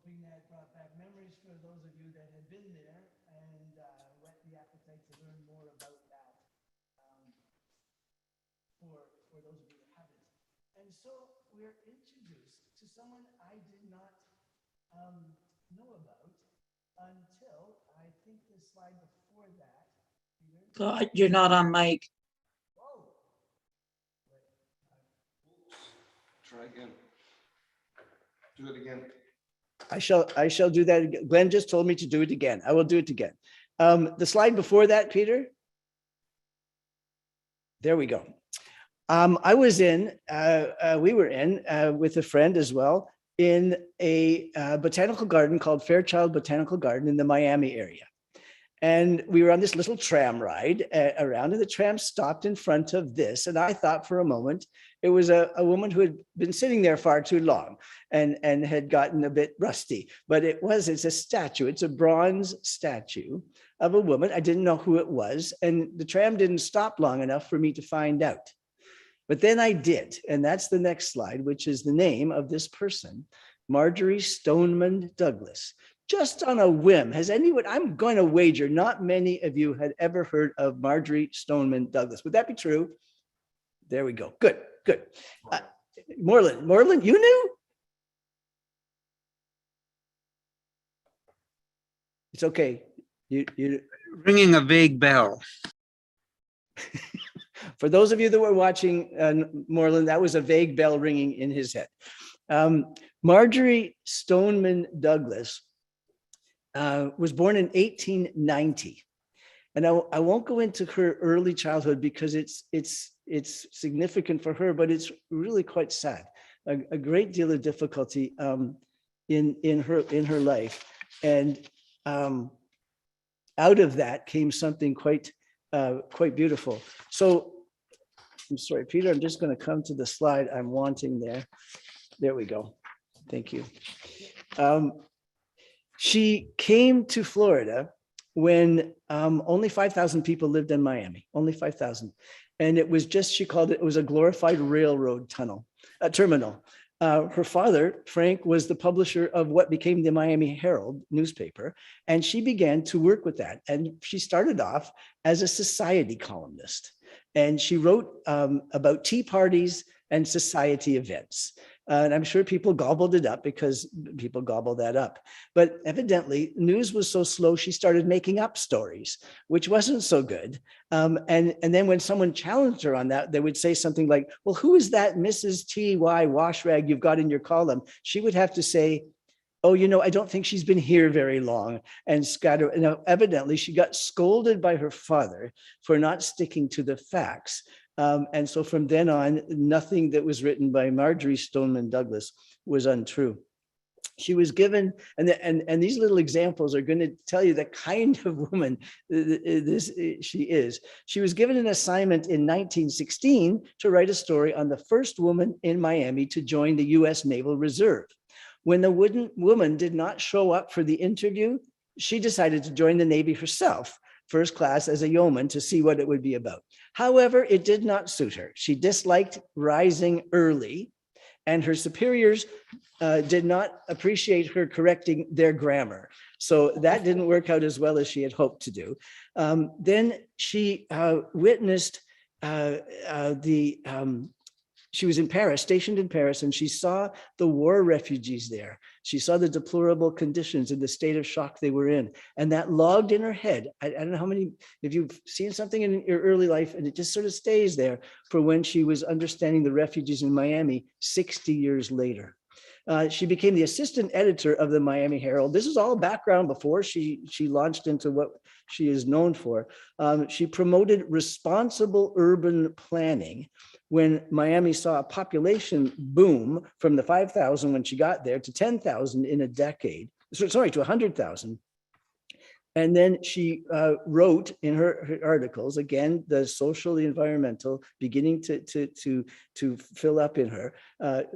Hoping that brought back memories for those of you that had been there and whet the appetite to learn more about that for those of you that haven't. And so we're introduced to someone I did not know about until I think the slide before that. Peter? You're not on mic. Whoa. Try again. Do it again. I shall do that again. Glenn just told me to do it again. I will do it again. The slide before that, Peter. There we go. I was we were in with a friend as well in a botanical garden called Fairchild Botanical Garden in the Miami area. And we were on this little tram ride around, and the tram stopped in front of this. And I thought for a moment it was a woman who had been sitting there far too long and had gotten a bit rusty. But it's a statue. It's a bronze statue of a woman. I didn't know who it was. And the tram didn't stop long enough for me to find out. But then I did. And that's the next slide, which is the name of this person, Marjorie Stoneman Douglas. Just on a whim, has anyone, I'm going to wager not many of you had ever heard of Marjorie Stoneman Douglas. Would that be true? There we go. Good, good. Moreland, you knew? It's okay. You Ringing a vague bell. For those of you that were watching Moreland, that was a vague bell ringing in his head. Marjorie Stoneman Douglas was born in 1890. And I won't go into her early childhood because it's significant for her, but it's really quite sad. A great deal of difficulty in her life. And out of that came something quite beautiful. So I'm sorry, Peter, I'm just going to come to the slide I'm wanting there. There we go. Thank you. She came to Florida when only 5,000 people lived in Miami, only 5,000. And it was just, she called it was a glorified railroad terminal. Her father, Frank, was the publisher of what became the Miami Herald newspaper, and she began to work with that. And she started off as a society columnist, and she wrote about tea parties and society events. And I'm sure people gobbled it up because people gobble that up. But evidently, news was so slow, she started making up stories, which wasn't so good. And then when someone challenged her on that, they would say something like, well, who is that Mrs. T.Y. Washrag you've got in your column? She would have to say, oh, I don't think she's been here very long, and scatter. Evidently, she got scolded by her father for not sticking to the facts. And so from then on, nothing that was written by Marjorie Stoneman Douglas was untrue. She was given, and these little examples are going to tell you the kind of woman she is. She was given an assignment in 1916 to write a story on the first woman in Miami to join the U.S. Naval Reserve. When the woman did not show up for the interview, she decided to join the Navy herself, first class as a yeoman, to see what it would be about. However, it did not suit her. She disliked rising early, and her superiors did not appreciate her correcting their grammar. So that didn't work out as well as she had hoped to do. Then she witnessed she was in Paris, stationed in Paris, and she saw the war refugees there. She saw the deplorable conditions and the state of shock they were in. And that logged in her head. I don't know how many, if you've seen something in your early life and it just sort of stays there for when she was understanding the refugees in Miami 60 years later. She became the assistant editor of the Miami Herald. This is all background before she launched into what she is known for. She promoted responsible urban planning when Miami saw a population boom from the 5,000 when she got there to 10,000 in a decade, sorry, to 100,000. And then she wrote in her articles, again, the social, the environmental, beginning to fill up in her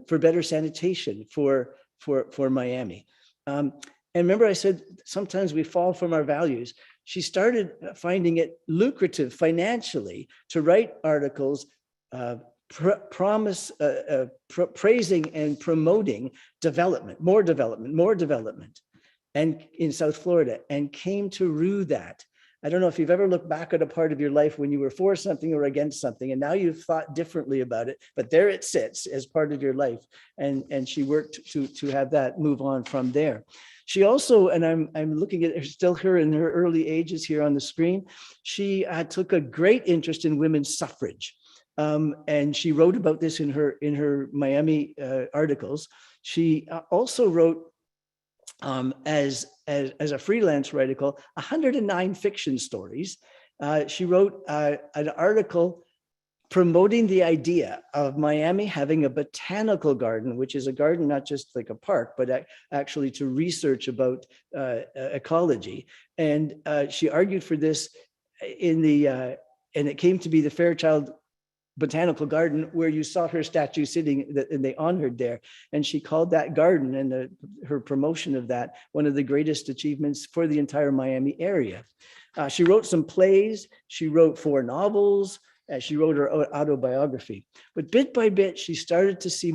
for better sanitation for Miami. And remember I said, sometimes we fall from our values. She started finding it lucrative financially to write articles praising and promoting development, more development, and in South Florida, and came to rue that. I don't know if you've ever looked back at a part of your life when you were for something or against something, and now you've thought differently about it, but there it sits as part of your life. And she worked to have that move on from there. She also, and I'm looking at her, still her in her early ages here on the screen, she took a great interest in women's suffrage. And she wrote about this in her Miami articles. She also wrote as a freelance writer, 109 fiction stories. She wrote an article promoting the idea of Miami having a botanical garden, which is a garden not just like a park, but actually to research about ecology. And she argued for this in and it came to be the Fairchild Botanical Garden, where you saw her statue sitting, and they honored there. And she called that garden and her promotion of that one of the greatest achievements for the entire Miami area. She wrote some plays. She wrote 4 novels. She wrote her autobiography. But bit by bit, she started to see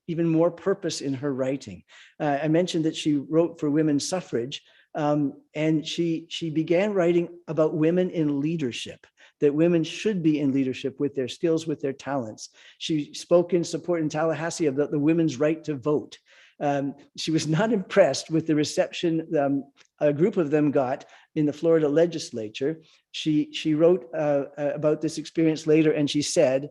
even more purpose in her writing. I mentioned that she wrote for women's suffrage, and she began writing about women in leadership, that women should be in leadership with their skills, with their talents. She spoke in support in Tallahassee about the women's right to vote. She was not impressed with the reception a group of them got in the Florida legislature. She wrote about this experience later, and she said,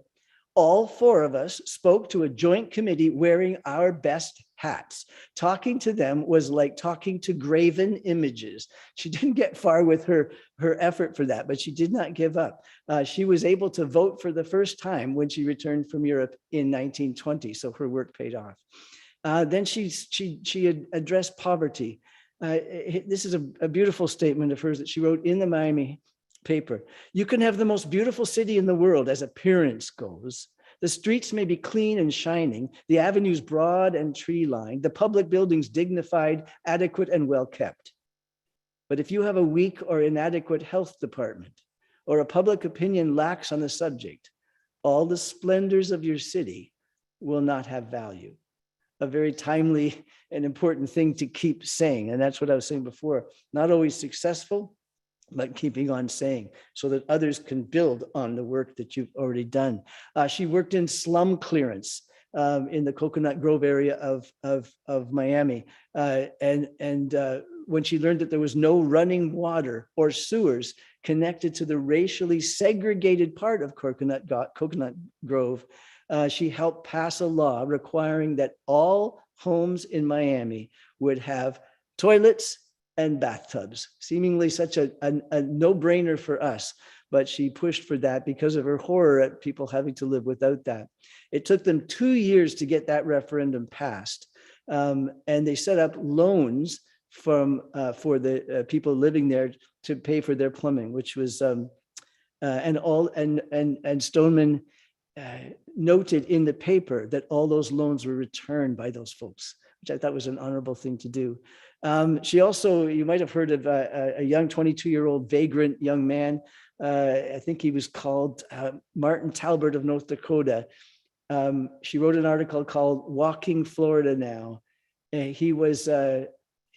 all four of us spoke to a joint committee wearing our best hats. Talking to them was like talking to graven images. She didn't get far with her effort for that, but she did not give up. She was able to vote for the first time when she returned from Europe in 1920, so her work paid off. Then she had addressed poverty. This is a beautiful statement of hers that she wrote in the Miami paper. You can have the most beautiful city in the world as appearance goes. The streets may be clean and shining, the avenues broad and tree-lined, the public buildings dignified, adequate, and well-kept. But if you have a weak or inadequate health department, or a public opinion lax on the subject, all the splendors of your city will not have value. A very timely and important thing to keep saying. And that's what I was saying before. Not always successful, but keeping on saying so that others can build on the work that you've already done. She worked in slum clearance in the Coconut Grove area of Miami. When she learned that there was no running water or sewers connected to the racially segregated part of Coconut Grove, she helped pass a law requiring that all homes in Miami would have toilets and bathtubs, seemingly such a no-brainer for us, but she pushed for that because of her horror at people having to live without that. It took them 2 years to get that referendum passed, and they set up loans for the people living there to pay for their plumbing, which was and Stoneman noted in the paper that all those loans were returned by those folks, which I thought was an honorable thing to do. She also, you might have heard of a young 22-year-old vagrant young man. I think he was called Martin Talbert of North Dakota. She wrote an article called Walking Florida Now. He was in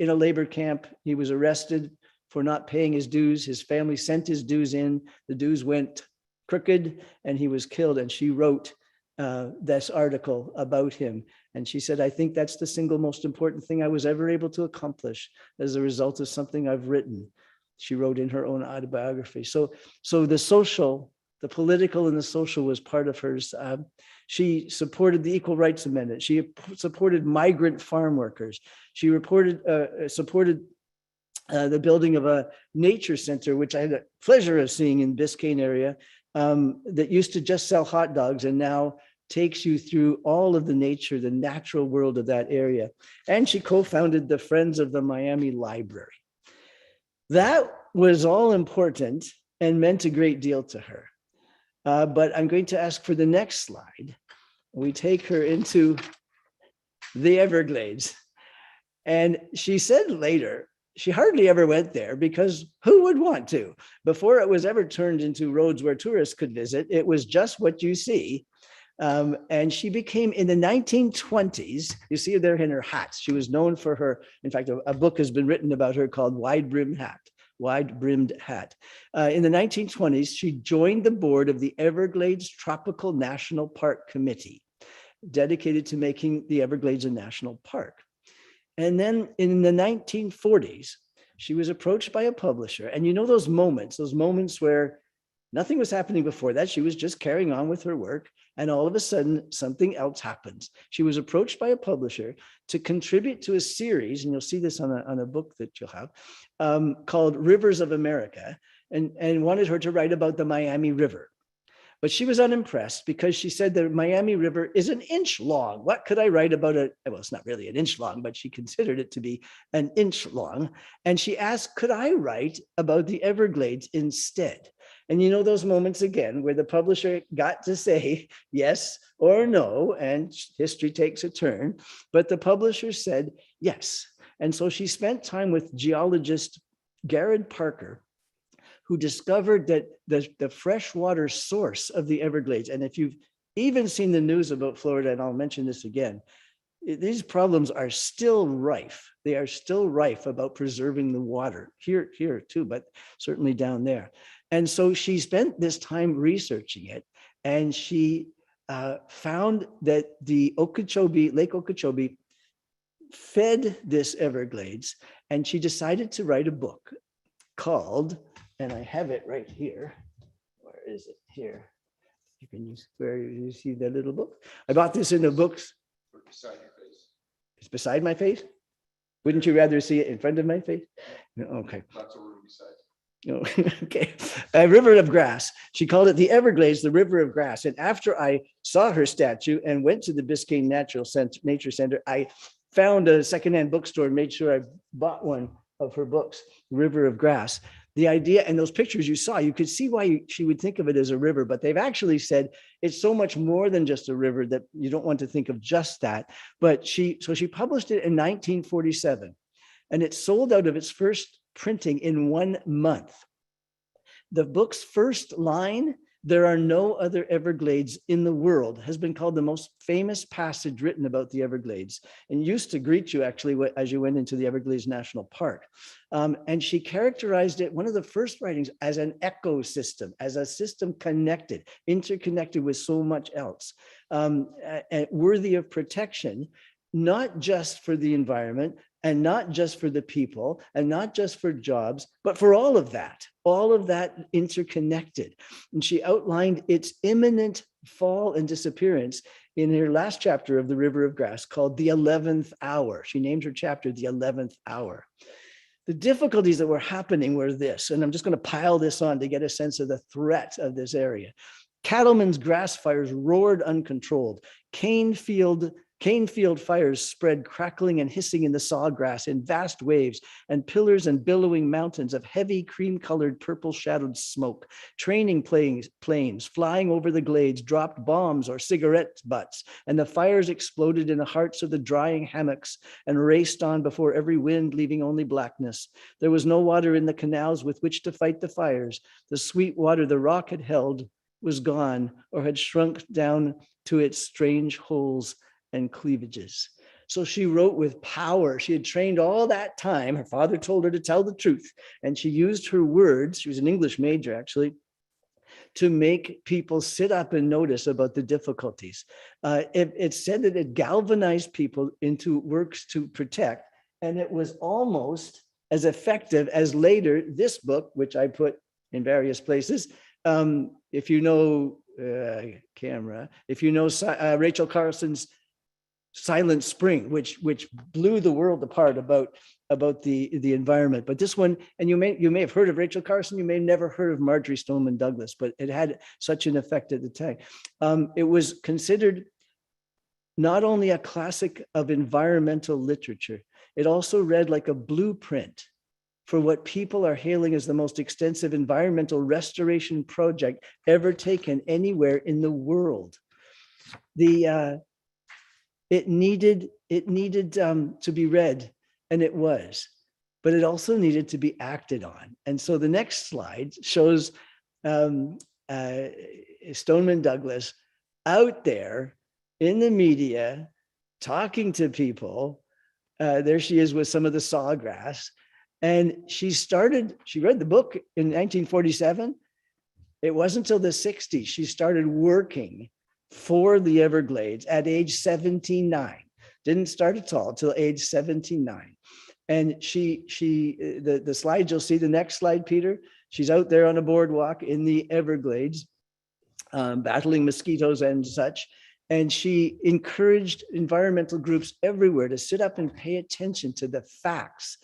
a labor camp. He was arrested for not paying his dues. His family sent his dues in. The dues went crooked and he was killed. And she wrote this article about him. And she said, I think that's the single most important thing I was ever able to accomplish as a result of something I've written. She wrote in her own autobiography. So the social, the political and the social was part of hers. She supported the Equal Rights Amendment. She supported migrant farm workers. She supported the building of a nature center, which I had the pleasure of seeing in Biscayne area, that used to just sell hot dogs and now takes you through all of the nature, the natural world of that area. And she co-founded the Friends of the Miami Library. That was all important and meant a great deal to her. But I'm going to ask for the next slide. We take her into the Everglades. And she said later, she hardly ever went there because who would want to? Before it was ever turned into roads where tourists could visit, it was just what you see. And she became, in the 1920s, you see her there in her hats. She was known for her, in fact, a book has been written about her called Wide-Brimmed Hat. In the 1920s, she joined the board of the Everglades Tropical National Park Committee, dedicated to making the Everglades a national park. And then in the 1940s, she was approached by a publisher. And you know those moments where nothing was happening before that. She was just carrying on with her work. And all of a sudden, something else happens. She was approached by a publisher to contribute to a series, and you'll see this on a book that you'll have, called Rivers of America, and wanted her to write about the Miami River. But she was unimpressed because she said the Miami River is an inch long. What could I write about it? Well, it's not really an inch long, but she considered it to be an inch long. And she asked, could I write about the Everglades instead? And you know those moments again where the publisher got to say yes or no, and history takes a turn, but the publisher said yes. And so she spent time with geologist Garrett Parker, who discovered that the freshwater source of the Everglades, and if you've even seen the news about Florida, and I'll mention this again, these problems are still rife. They are still rife about preserving the water here too, but certainly down there. And so she spent this time researching it, and she found that the Lake Okeechobee fed this Everglades, And she decided to write a book called, and I have it right here. Where is it? Here. You can use, where you see the little book. I bought this in the books. Beside your face. It's beside my face. Wouldn't you rather see it in front of my face? No, okay. Lots of room beside. No, okay. A river of grass. She called it the Everglades, the river of grass. And after I saw her statue and went to the Biscayne Nature Center, I found a secondhand bookstore and made sure I bought one of her books, River of Grass. The idea, and those pictures you saw, you could see why she would think of it as a river, but they've actually said it's so much more than just a river that you don't want to think of just that. But she published it in 1947, and it sold out of its first printing in 1 month. The book's first line, "There are no other Everglades in the world," has been called the most famous passage written about the Everglades, and used to greet you actually as you went into the Everglades National Park. And she characterized it, one of the first writings, as an ecosystem, as a system connected, interconnected with so much else, worthy of protection, not just for the environment, and not just for the people, and not just for jobs, but for all of that interconnected. And she outlined its imminent fall and disappearance in her last chapter of The River of Grass, called The 11th Hour. She named her chapter The 11th Hour. The difficulties that were happening were this, and I'm just going to pile this on to get a sense of the threat of this area. Cattlemen's grass fires roared uncontrolled. Cane field fires spread crackling and hissing in the sawgrass in vast waves, and pillars and billowing mountains of heavy cream-colored purple-shadowed smoke. Training planes flying over the glades dropped bombs or cigarette butts, and the fires exploded in the hearts of the drying hammocks and raced on before every wind, leaving only blackness. There was no water in the canals with which to fight the fires. The sweet water the rock had held was gone, or had shrunk down to its strange holes and cleavages. So she wrote with power. She had trained all that time. Her father told her to tell the truth, and she used her words. She was an English major, actually, to make people sit up and notice about the difficulties. It said that it galvanized people into works to protect, and it was almost as effective as later this book, which I put in various places. If you know if you know Rachel Carson's Silent Spring, which blew the world apart about the environment. But this one, and you may have heard of Rachel Carson, you may have never heard of Marjorie Stoneman Douglas, but it had such an effect at the time. It was considered not only a classic of environmental literature, it also read like a blueprint for what people are hailing as the most extensive environmental restoration project ever taken anywhere in the world. It needed to be read, and it was, but it also needed to be acted on. And so the next slide shows Stoneman Douglas out there in the media talking to people. There she is with some of the sawgrass, and she read the book in 1947. It wasn't until the 60s she started working for the Everglades at age 79. Didn't start at all till age 79. And the slide you'll see, the next slide, Peter, she's out there on a boardwalk in the Everglades, battling mosquitoes and such. And she encouraged environmental groups everywhere to sit up and pay attention to the facts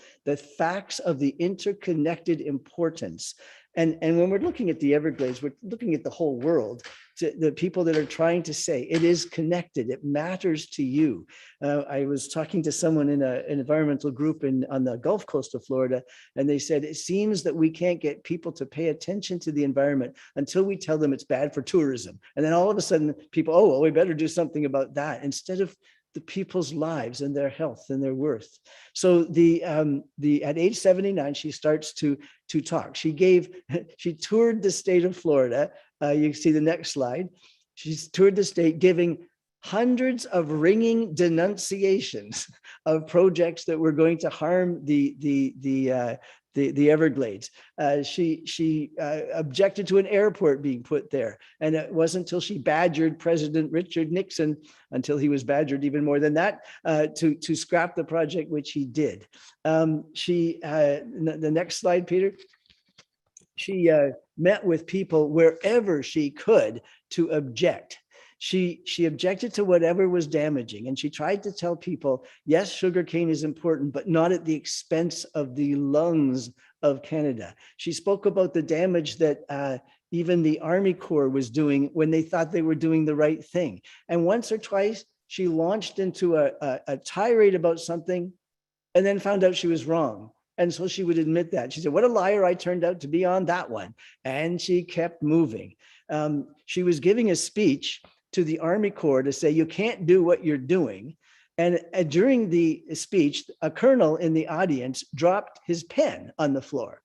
of the interconnected importance. And when we're looking at the Everglades, we're looking at the whole world, to the people that are trying to say it is connected, it matters to you. I was talking to someone in an environmental group on the Gulf Coast of Florida, and they said, it seems that we can't get people to pay attention to the environment until we tell them it's bad for tourism. And then all of a sudden people, oh, well, we better do something about that, instead of the people's lives and their health and their worth. So at age 79, she starts to talk. She toured the state of Florida. You see the next slide. She's toured the state, giving hundreds of ringing denunciations of projects that were going to harm the the Everglades. She objected to an airport being put there. And it wasn't until she badgered President Richard Nixon, until he was badgered even more than that, to scrap the project, which he did. The next slide, Peter. She met with people wherever she could to object. She objected to whatever was damaging, and she tried to tell people, yes, sugarcane is important, but not at the expense of the lungs of Canada. She spoke about the damage that even the Army Corps was doing when they thought they were doing the right thing. And once or twice, she launched into a tirade about something and then found out she was wrong. And so she would admit that. She said, what a liar I turned out to be on that one. And she kept moving. She was giving a speech to the Army Corps to say, you can't do what you're doing. And during the speech, a colonel in the audience dropped his pen on the floor.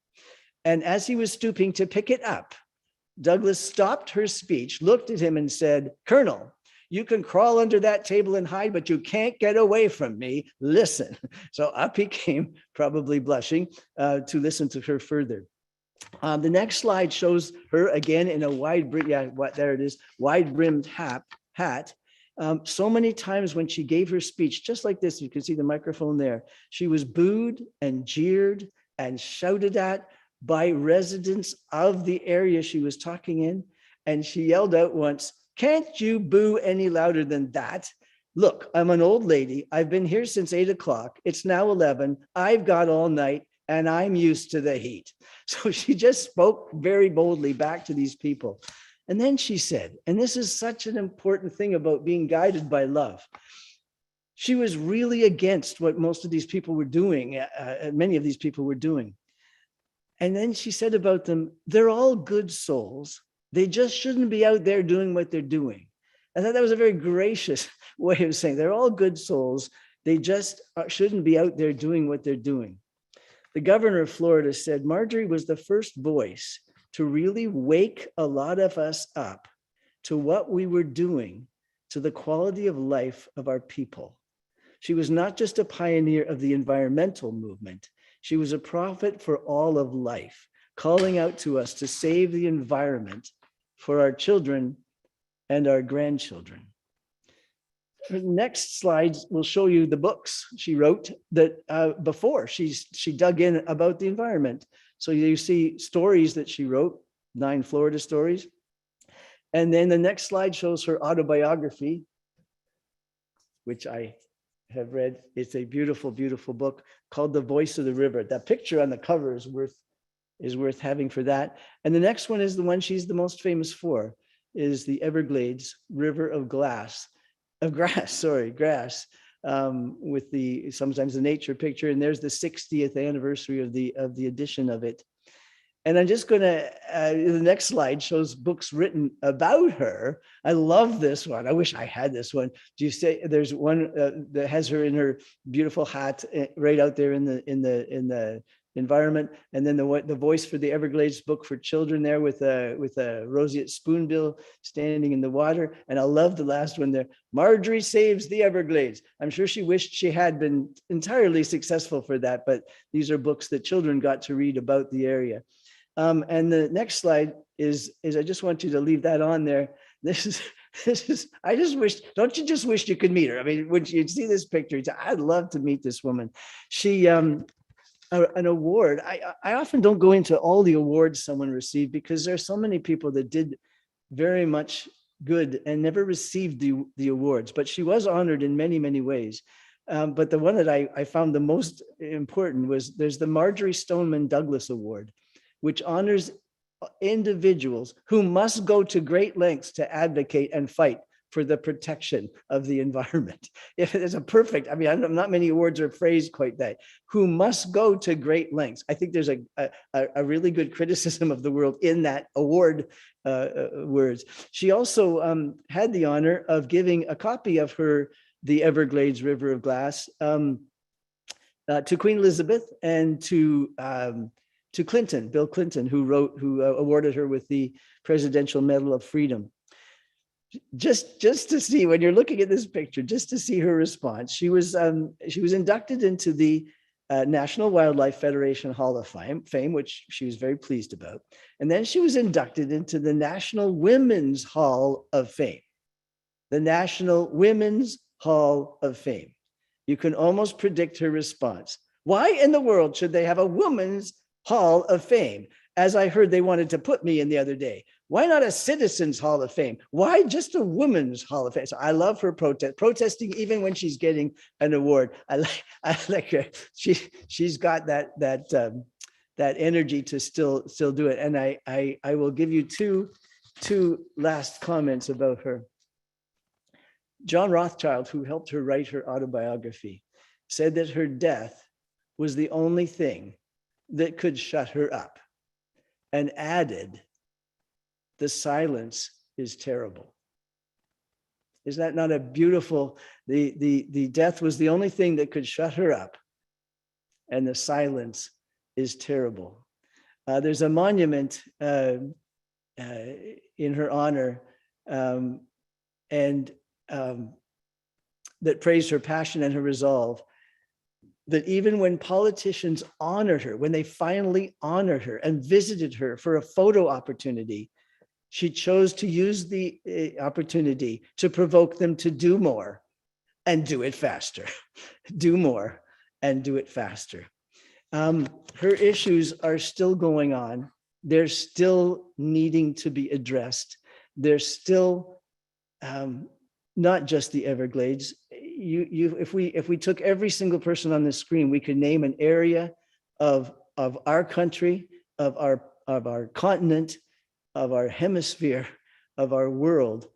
And as he was stooping to pick it up, Douglas stopped her speech, looked at him and said, Colonel, you can crawl under that table and hide, but you can't get away from me. Listen. So up he came, probably blushing, to listen to her further. The next slide shows her again in a wide brimmed hat. So many times when she gave her speech, just like this, you can see the microphone there, she was booed and jeered and shouted at by residents of the area she was talking in. And she yelled out once, can't you boo any louder than that? Look, I'm an old lady. I've been here since 8 o'clock. It's now 11. I've got all night and I'm used to the heat. So she just spoke very boldly back to these people. And then she said, and this is such an important thing about being guided by love. She was really against what most of these people were doing, many of these people were doing. And then she said about them, they're all good souls. They just shouldn't be out there doing what they're doing. I thought that was a very gracious way of saying they're all good souls. They just shouldn't be out there doing what they're doing. The governor of Florida said Marjorie was the first voice to really wake a lot of us up to what we were doing to the quality of life of our people. She was not just a pioneer of the environmental movement. She was a prophet for all of life, calling out to us to save the environment for our children and our grandchildren. The next slides will show you the books she wrote that before she dug in about the environment. So you see stories that she wrote, 9 Florida stories. And then the next slide shows her autobiography, which I have read. It's a beautiful, beautiful book called The Voice of the River. That picture on the cover is worth having for that. And the next one is the one she's the most famous for, is the Everglades River of grass, with the sometimes the nature picture. And there's the 60th anniversary of the edition of it. And I'm just going to, the next slide shows books written about her. I love this one. I wish I had this one. Do you say there's one that has her in her beautiful hat right out there in the environment, and then the Voice for the Everglades book for children there with a roseate spoonbill standing in the water. And I love the last one there. Marjorie saves the Everglades. I'm sure she wished she had been entirely successful for that, but these are books that children got to read about the area. And the next slide is I just want you to leave that on there. This is, I just wish, don't you just wish you could meet her? I mean, when you see this picture, I'd love to meet this woman. She, an award, I often don't go into all the awards someone received because there are so many people that did very much good and never received the awards, but she was honored in many, many ways. But the one that I found the most important was there's the Marjorie Stoneman Douglas Award, which honors individuals who must go to great lengths to advocate and fight for the protection of the environment. If it is a perfect, I mean, not many awards are phrased quite that, who must go to great lengths. I think there's a really good criticism of the world in that award words. She also had the honor of giving a copy of her The Everglades River of Glass to Queen Elizabeth and to Clinton, Bill Clinton, who awarded her with the Presidential Medal of Freedom. Just to see, when you're looking at this picture, just to see her response. She was inducted into the National Wildlife Federation Hall of Fame, which she was very pleased about. And then she was inducted into the National Women's Hall of Fame. The National Women's Hall of Fame. You can almost predict her response. Why in the world should they have a Women's Hall of Fame? As I heard they wanted to put me in the other day. Why not a Citizens Hall of Fame? Why just a Women's Hall of Fame? So I love her protesting even when she's getting an award. I like her. She's got that energy to still do it. And I will give you two last comments about her. John Rothschild, who helped her write her autobiography, said that her death was the only thing that could shut her up, and added, the silence is terrible. Is that not a beautiful, the death was the only thing that could shut her up, and the silence is terrible. There's a monument in her honor, and that praised her passion and her resolve, that even when politicians honored her, when they finally honored her and visited her for a photo opportunity, she chose to use the opportunity to provoke them to do more and do it faster. Do more and do it faster. Her issues are still going on. They're still needing to be addressed. They're still not just the Everglades. If we took every single person on this screen, we could name an area of our country, of our continent, of our hemisphere, of our world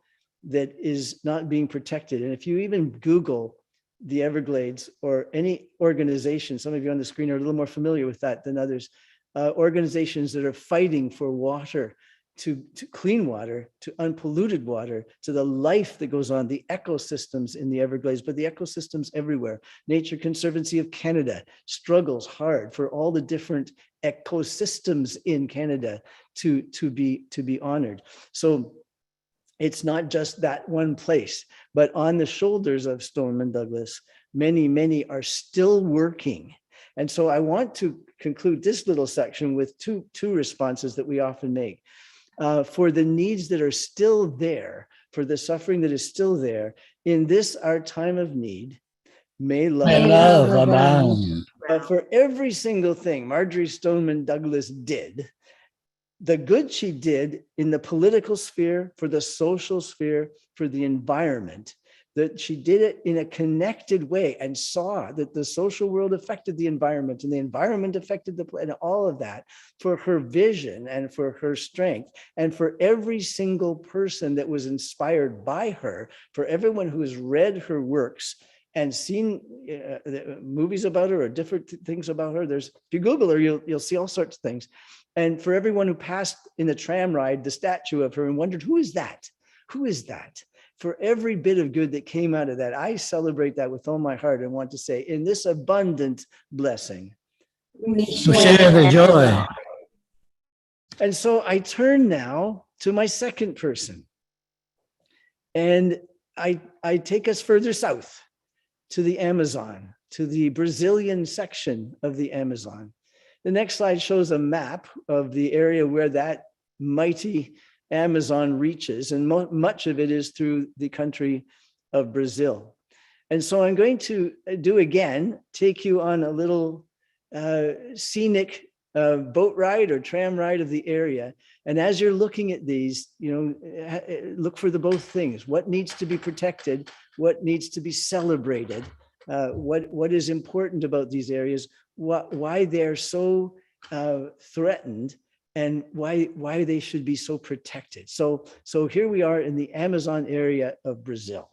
that is not being protected. And if you even Google the Everglades or any organization, some of you on the screen are a little more familiar with that than others, organizations that are fighting for water, to clean water, to unpolluted water, to the life that goes on, the ecosystems in the Everglades, but the ecosystems everywhere. Nature Conservancy of Canada struggles hard for all the different ecosystems in Canada to be honored. So it's not just that one place, but on the shoulders of Stoneman Douglas, many are still working. And so I want to conclude this little section with two responses that we often make. For the needs that are still there, for the suffering that is still there, in this our time of need, may love abound. For every single thing Marjorie Stoneman Douglas did, the good she did in the political sphere, for the social sphere, for the environment, that she did it in a connected way and saw that the social world affected the environment and the environment affected the planet, all of that, for her vision and for her strength, and for every single person that was inspired by her, for everyone who has read her works and seen movies about her or different things about her. If you Google her, you'll see all sorts of things. And for everyone who passed in the tram ride, the statue of her and wondered, who is that? Who is that? For every bit of good that came out of that, I celebrate that with all my heart and want to say, in this abundant blessing, We share the joy. And so I turn now to my second person. And I take us further south to the Amazon, to the Brazilian section of the Amazon. The next slide shows a map of the area where that mighty Amazon reaches, and much of it is through the country of Brazil. And so I'm going to take you on a little scenic boat ride or tram ride of the area. And as you're looking at these, look for both things. What needs to be protected? What needs to be celebrated? What is important about these areas? Why they're so threatened, and why they should be so protected. So here we are in the Amazon area of Brazil.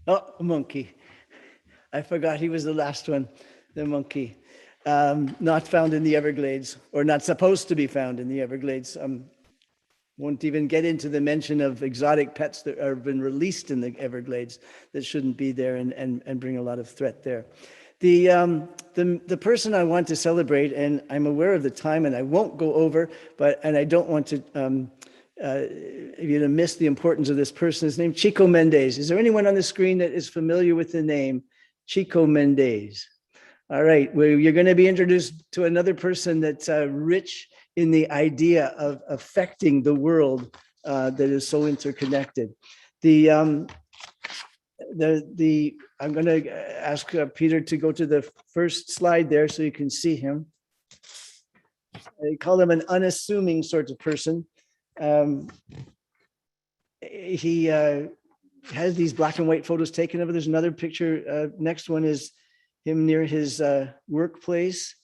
Oh, a monkey. I forgot he was the last one, the monkey. Not found in the Everglades, or not supposed to be found in the Everglades. Won't even get into the mention of exotic pets that have been released in the Everglades that shouldn't be there and bring a lot of threat there. The person I want to celebrate, and I'm aware of the time and I won't go over, and I don't want to miss the importance of this person. His name, Chico Mendes. Is there anyone on the screen that is familiar with the name Chico Mendes? All right, well, you're going to be introduced to another person that's rich in the idea of affecting the world that is so interconnected. I'm going to ask Peter to go to the first slide there so you can see him. I call him an unassuming sort of person. He has these black and white photos taken of it. There's another picture. Next one is him near his workplace.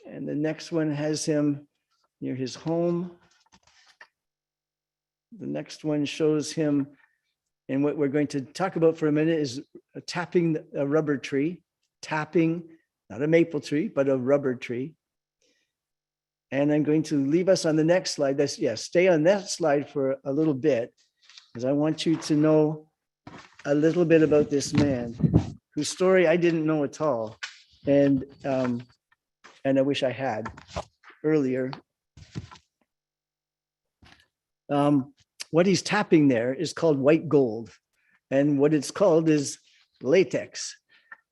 And the next one has him near his home. The next one shows him, and what we're going to talk about for a minute is tapping a rubber tree, tapping, not a maple tree, but a rubber tree. And I'm going to leave us on the next slide. Stay on that slide for a little bit, because I want you to know a little bit about this man whose story I didn't know at all. And I wish I had earlier. What he's tapping there is called white gold. And what it's called is latex.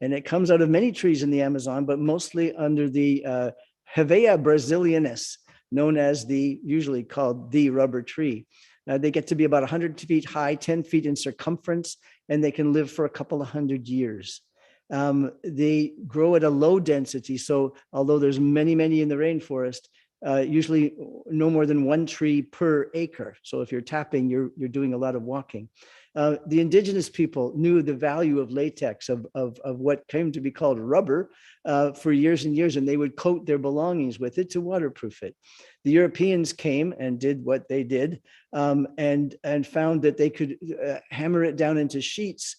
And it comes out of many trees in the Amazon, but mostly under the Hevea brasiliensis, known as usually called the rubber tree. They get to be about 100 feet high, 10 feet in circumference, and they can live for a couple of 100 years. They grow at a low density. So although there's many, many in the rainforest, usually no more than one tree per acre. So if you're tapping, you're doing a lot of walking. The indigenous people knew the value of latex, of what came to be called rubber for years and years, and they would coat their belongings with it to waterproof it. The Europeans came and did what they did, and found that they could hammer it down into sheets,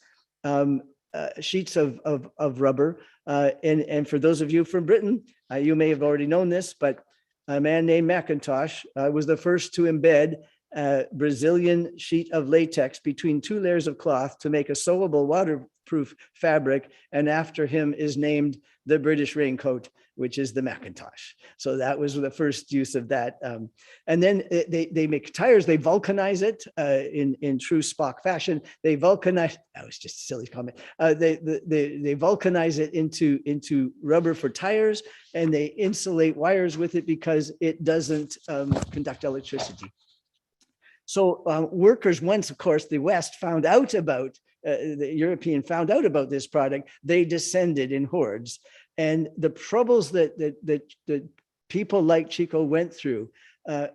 sheets of rubber. And for those of you from Britain, you may have already known this, but a man named Macintosh was the first to embed a Brazilian sheet of latex between two layers of cloth to make a sewable waterproof fabric. And after him is named the British raincoat, which is the Macintosh. So that was the first use of that. And then they make tires, they vulcanize it in true Spock fashion. They vulcanize, that was just a silly comment. They vulcanize it into rubber for tires, and they insulate wires with it because it doesn't conduct electricity. So workers, once, of course, the West found out about, the European found out about this product, they descended in hordes. And the troubles that people like Chico went through,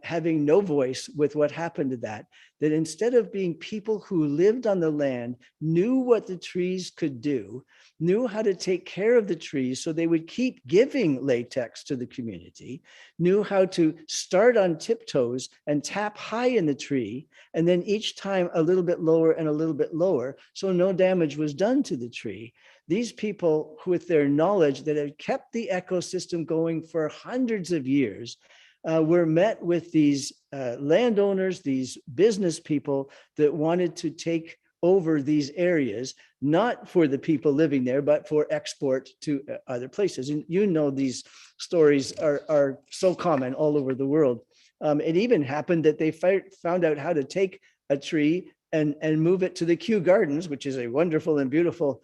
having no voice with what happened to that instead of being people who lived on the land, knew what the trees could do, knew how to take care of the trees so they would keep giving latex to the community, knew how to start on tiptoes and tap high in the tree, and then each time a little bit lower and a little bit lower, so no damage was done to the tree. These people, with their knowledge that had kept the ecosystem going for hundreds of years, were met with these landowners, these business people that wanted to take over these areas, not for the people living there, but for export to other places. And you know, these stories are so common all over the world. It even happened that they found out how to take a tree and move it to the Kew Gardens, which is a wonderful and beautiful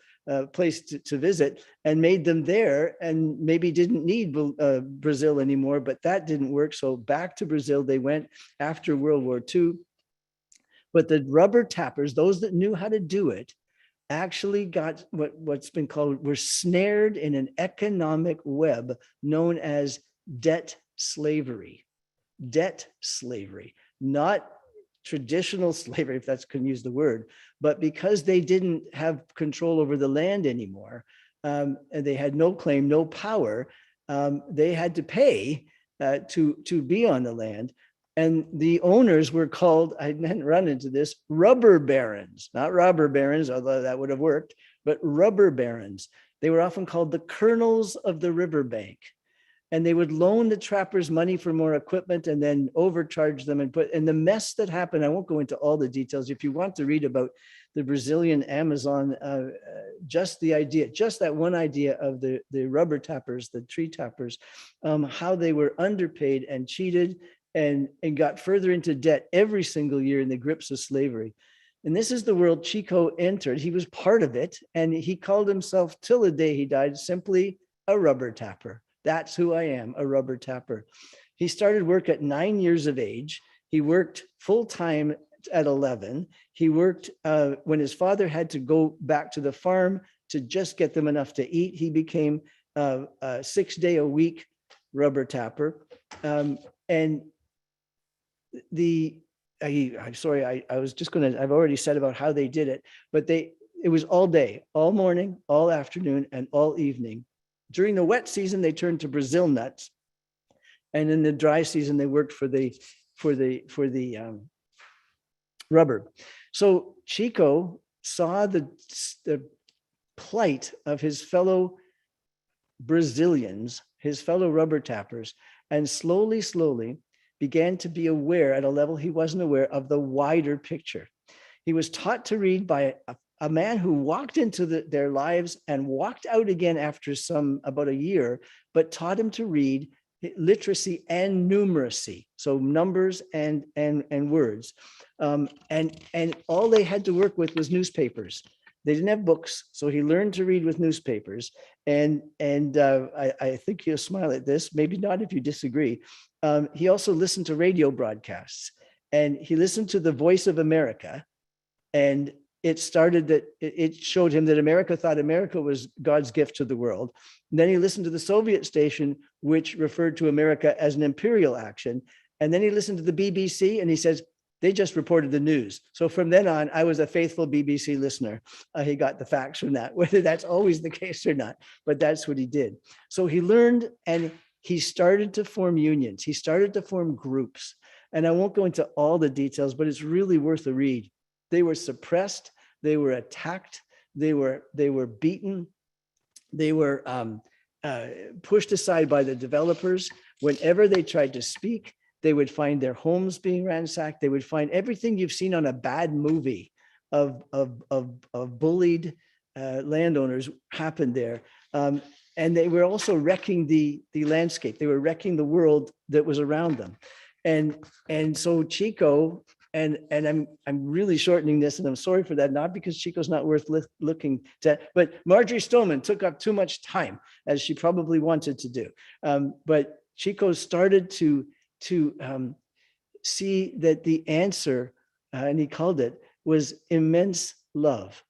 place to visit, and made them there, and maybe didn't need Brazil anymore, but that didn't work. So back to Brazil they went after World War II. But the rubber tappers, those that knew how to do it, actually got what's been called, were snared in an economic web known as debt slavery. Debt slavery, not traditional slavery, if that's can use the word, but because they didn't have control over the land anymore, and they had no claim, no power, they had to pay to be on the land. And the owners were called, I hadn't run into this, rubber barons, not robber barons, although that would have worked, but rubber barons. They were often called the colonels of the riverbank. And they would loan the trappers money for more equipment and then overcharge them and the mess that happened. I won't go into all the details. If you want to read about the Brazilian Amazon, just the idea, just that one idea of the rubber tappers, the tree tappers, how they were underpaid and cheated and got further into debt every single year in the grips of slavery. And this is the world Chico entered. He was part of it. And he called himself, till the day he died, simply a rubber tapper. That's who I am, a rubber tapper. He started work at 9 years of age. He worked full time at 11. He worked when his father had to go back to the farm to just get them enough to eat. He became a 6 day a week rubber tapper. And I'm sorry, I was just going to, I've already said about how they did it, but it was all day, all morning, all afternoon, and all evening. During the wet season, they turned to Brazil nuts. And in the dry season, they worked for the rubber. So Chico saw the plight of his fellow Brazilians, his fellow rubber tappers, and slowly began to be aware at a level he wasn't aware of the wider picture. He was taught to read by a man who walked into their lives and walked out again after about a year, but taught him to read literacy and numeracy, so numbers and words, and all they had to work with was newspapers. They didn't have books, so he learned to read with newspapers. And I think you'll smile at this, maybe not if you disagree. He also listened to radio broadcasts, and he listened to the Voice of America, and it showed him that America thought America was God's gift to the world. And then he listened to the Soviet station, which referred to America as an imperial action. And then he listened to the BBC, and he says, they just reported the news. So from then on, I was a faithful BBC listener. He got the facts from that, whether that's always the case or not, but that's what he did. So he learned, and he started to form unions. He started to form groups. And I won't go into all the details, but it's really worth a read. They were suppressed, they were attacked, they were beaten, they were pushed aside by the developers. Whenever they tried to speak, they would find their homes being ransacked. They would find everything you've seen on a bad movie of bullied landowners happened there. And they were also wrecking the landscape. They were wrecking the world that was around them. And so Chico, and I'm really shortening this, and I'm sorry for that, not because Chico's not worth looking to, but Marjorie Stoneman took up too much time, as she probably wanted to do. But Chico started to see that the answer, and he called it, was immense love.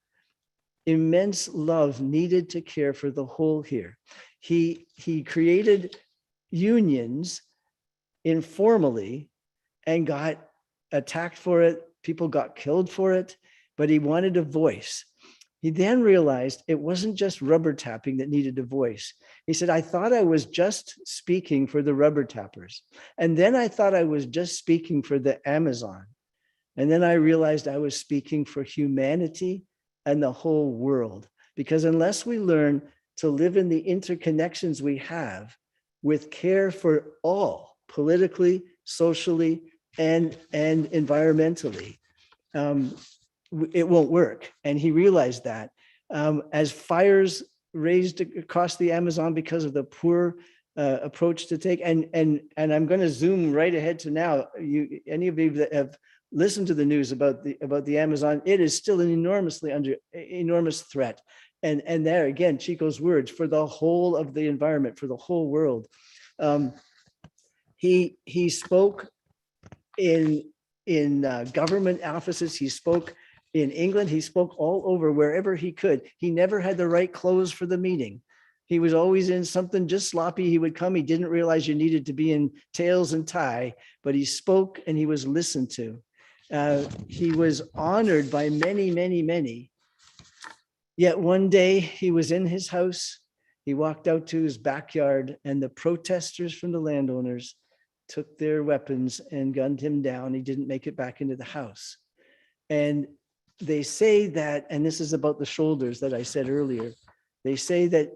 Immense love needed to care for the whole here. He created unions informally and got attacked for it. People got killed for it, but he wanted a voice. He then realized it wasn't just rubber tapping that needed a voice. He said, I thought I was just speaking for the rubber tappers. And then I thought I was just speaking for the Amazon. And then I realized I was speaking for humanity and the whole world. Because unless we learn to live in the interconnections we have with care for all, politically, socially, and environmentally, it won't work. And he realized that as fires raised across the Amazon because of the poor approach to take, and I'm going to zoom right ahead to now. Any of you that have listened to the news about the Amazon, it is still an enormous threat. And there again, Chico's words, for the whole of the environment, for the whole world. He spoke in government offices. He spoke in England. He spoke all over, wherever he could. He never had the right clothes for the meeting. He was always in something just sloppy. He would come. He didn't realize you needed to be in tails and tie, but he spoke and he was listened to. He was honored by many, many, many. Yet one day he was in his house. He walked out to his backyard, and the protesters from the landowners took their weapons and gunned him down. He didn't make it back into the house. And they say that, and this is about the shoulders that I said earlier, they say that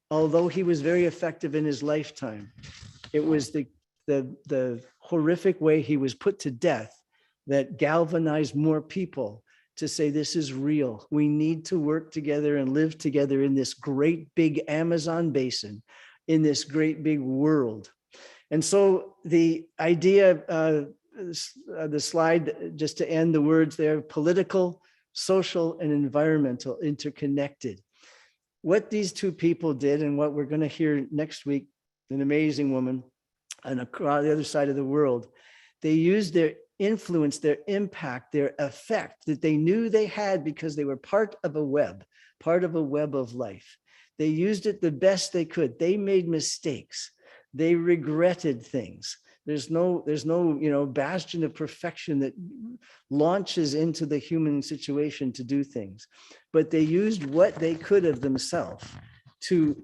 although he was very effective in his lifetime, it was the horrific way he was put to death that galvanized more people to say, this is real. We need to work together and live together in this great big Amazon basin, in this great big world. And so the idea, the slide, just to end the words there, political, social, and environmental interconnected. What these two people did, and what we're going to hear next week, an amazing woman, and across the other side of the world, they used their influence, their impact, their effect that they knew they had because they were part of a web of life. They used it the best they could. They made mistakes. They regretted things. There's no, bastion of perfection that launches into the human situation to do things. But they used what they could of themselves to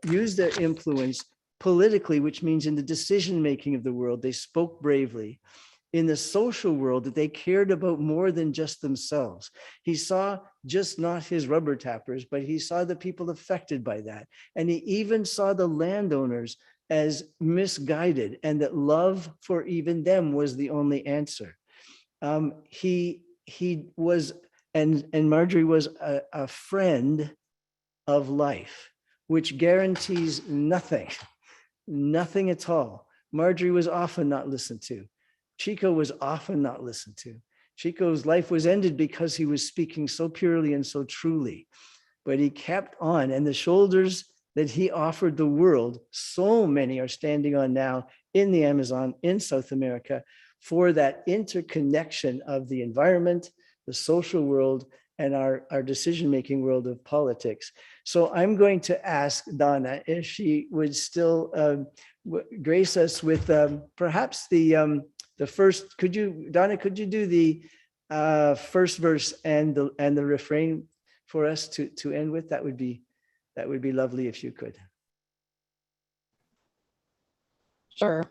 use their influence politically, which means in the decision-making of the world, they spoke bravely. In the social world, that they cared about more than just themselves. He saw just not his rubber tappers, but he saw the people affected by that. And he even saw the landowners as misguided, and that love for even them was the only answer. He was, and Marjorie was a friend of life, which guarantees nothing at all. Marjorie was often not listened to. Chico was often not listened to. Chico's life was ended because he was speaking so purely and so truly, but he kept on, and the shoulders that he offered the world, so many are standing on now in the Amazon, in South America, for that interconnection of the environment, the social world, and our decision-making world of politics. So I'm going to ask Donna if she would still grace us with perhaps the first. Donna, could you do the first verse and the refrain for us to end with? That would be lovely if you could. Sure.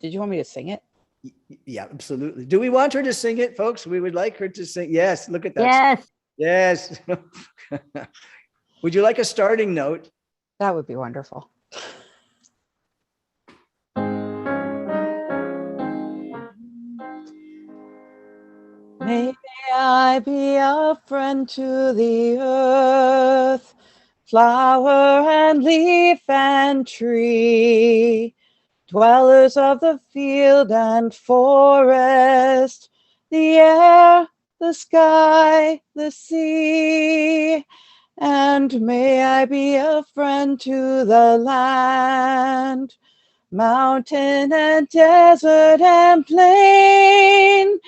Did you want me to sing it? Yeah, absolutely. Do we want her to sing it, folks? We would like her to sing. Yes, look at that. Yes. Yes. Would you like a starting note? That would be wonderful. May I be a friend to the earth, flower and leaf and tree, dwellers of the field and forest, the air, the sky, the sea. And may I be a friend to the land, mountain and desert and plain,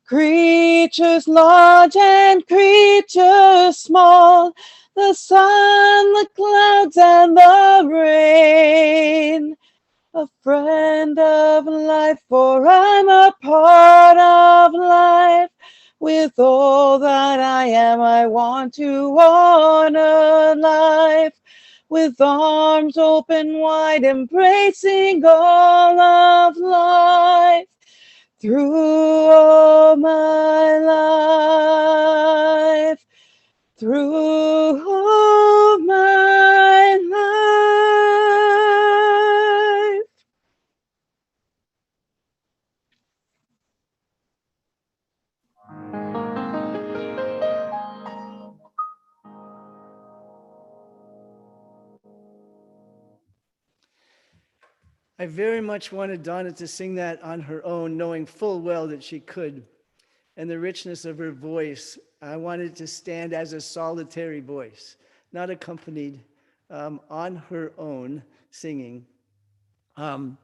creatures large and creatures small, the sun, the clouds, and the rain. A friend of life, for I'm a part of life. With all that I am, I want to honor life. With arms open wide, embracing all of life. Through all my life. Through all my life. I very much wanted Donna to sing that on her own, knowing full well that she could. And the richness of her voice, I wanted to stand as a solitary voice, not accompanied, on her own singing, to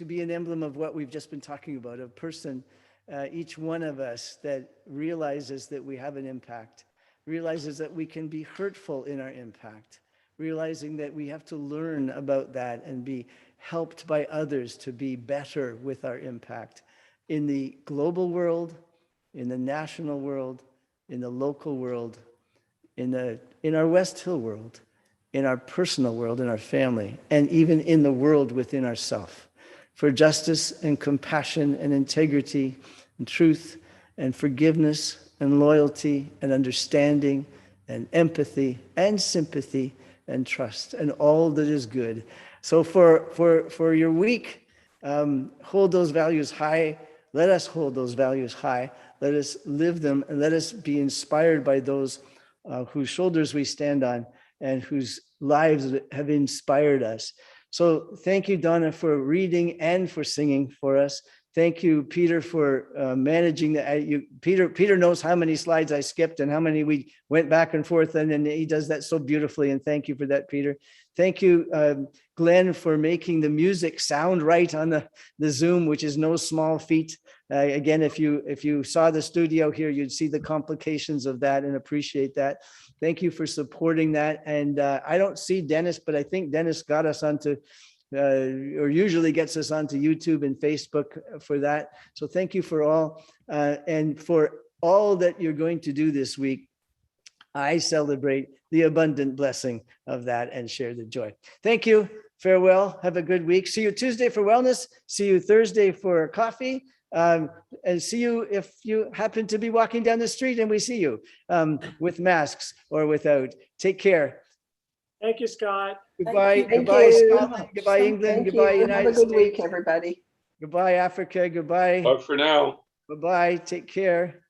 be an emblem of what we've just been talking about, a person, each one of us that realizes that we have an impact, realizes that we can be hurtful in our impact, realizing that we have to learn about that and be helped by others to be better with our impact in the global world, in the national world, in the local world, in our West Hill world, in our personal world, in our family, and even in the world within ourselves, for justice and compassion and integrity and truth and forgiveness and loyalty and understanding and empathy and sympathy and trust and all that is good. So for your week, hold those values high. Let us hold those values high. Let us live them, and let us be inspired by those whose shoulders we stand on and whose lives have inspired us. So thank you, Donna, for reading and for singing for us. Thank you, Peter, for managing that. Peter knows how many slides I skipped and how many we went back and forth, and he does that so beautifully. And thank you for that, Peter. Thank you, Glenn, for making the music sound right on the Zoom, which is no small feat. Again, if you saw the studio here, you'd see the complications of that and appreciate that. Thank you for supporting that. And I don't see Dennis, but I think Dennis got us onto or usually gets us onto YouTube and Facebook for that. So thank you for all and for all that you're going to do this week. I celebrate the abundant blessing of that and share the joy. Thank you. Farewell. Have a good week. See you Tuesday for wellness. See you Thursday for coffee. And see you if you happen to be walking down the street and we see you with masks or without. Take care. Thank you, Scott. Goodbye. Thank Goodbye, you. Scotland. Goodbye, England. Thank Goodbye, you. Have a United good States. week, everybody. Goodbye, Africa. Goodbye. Bye for now. Bye-bye. Take care.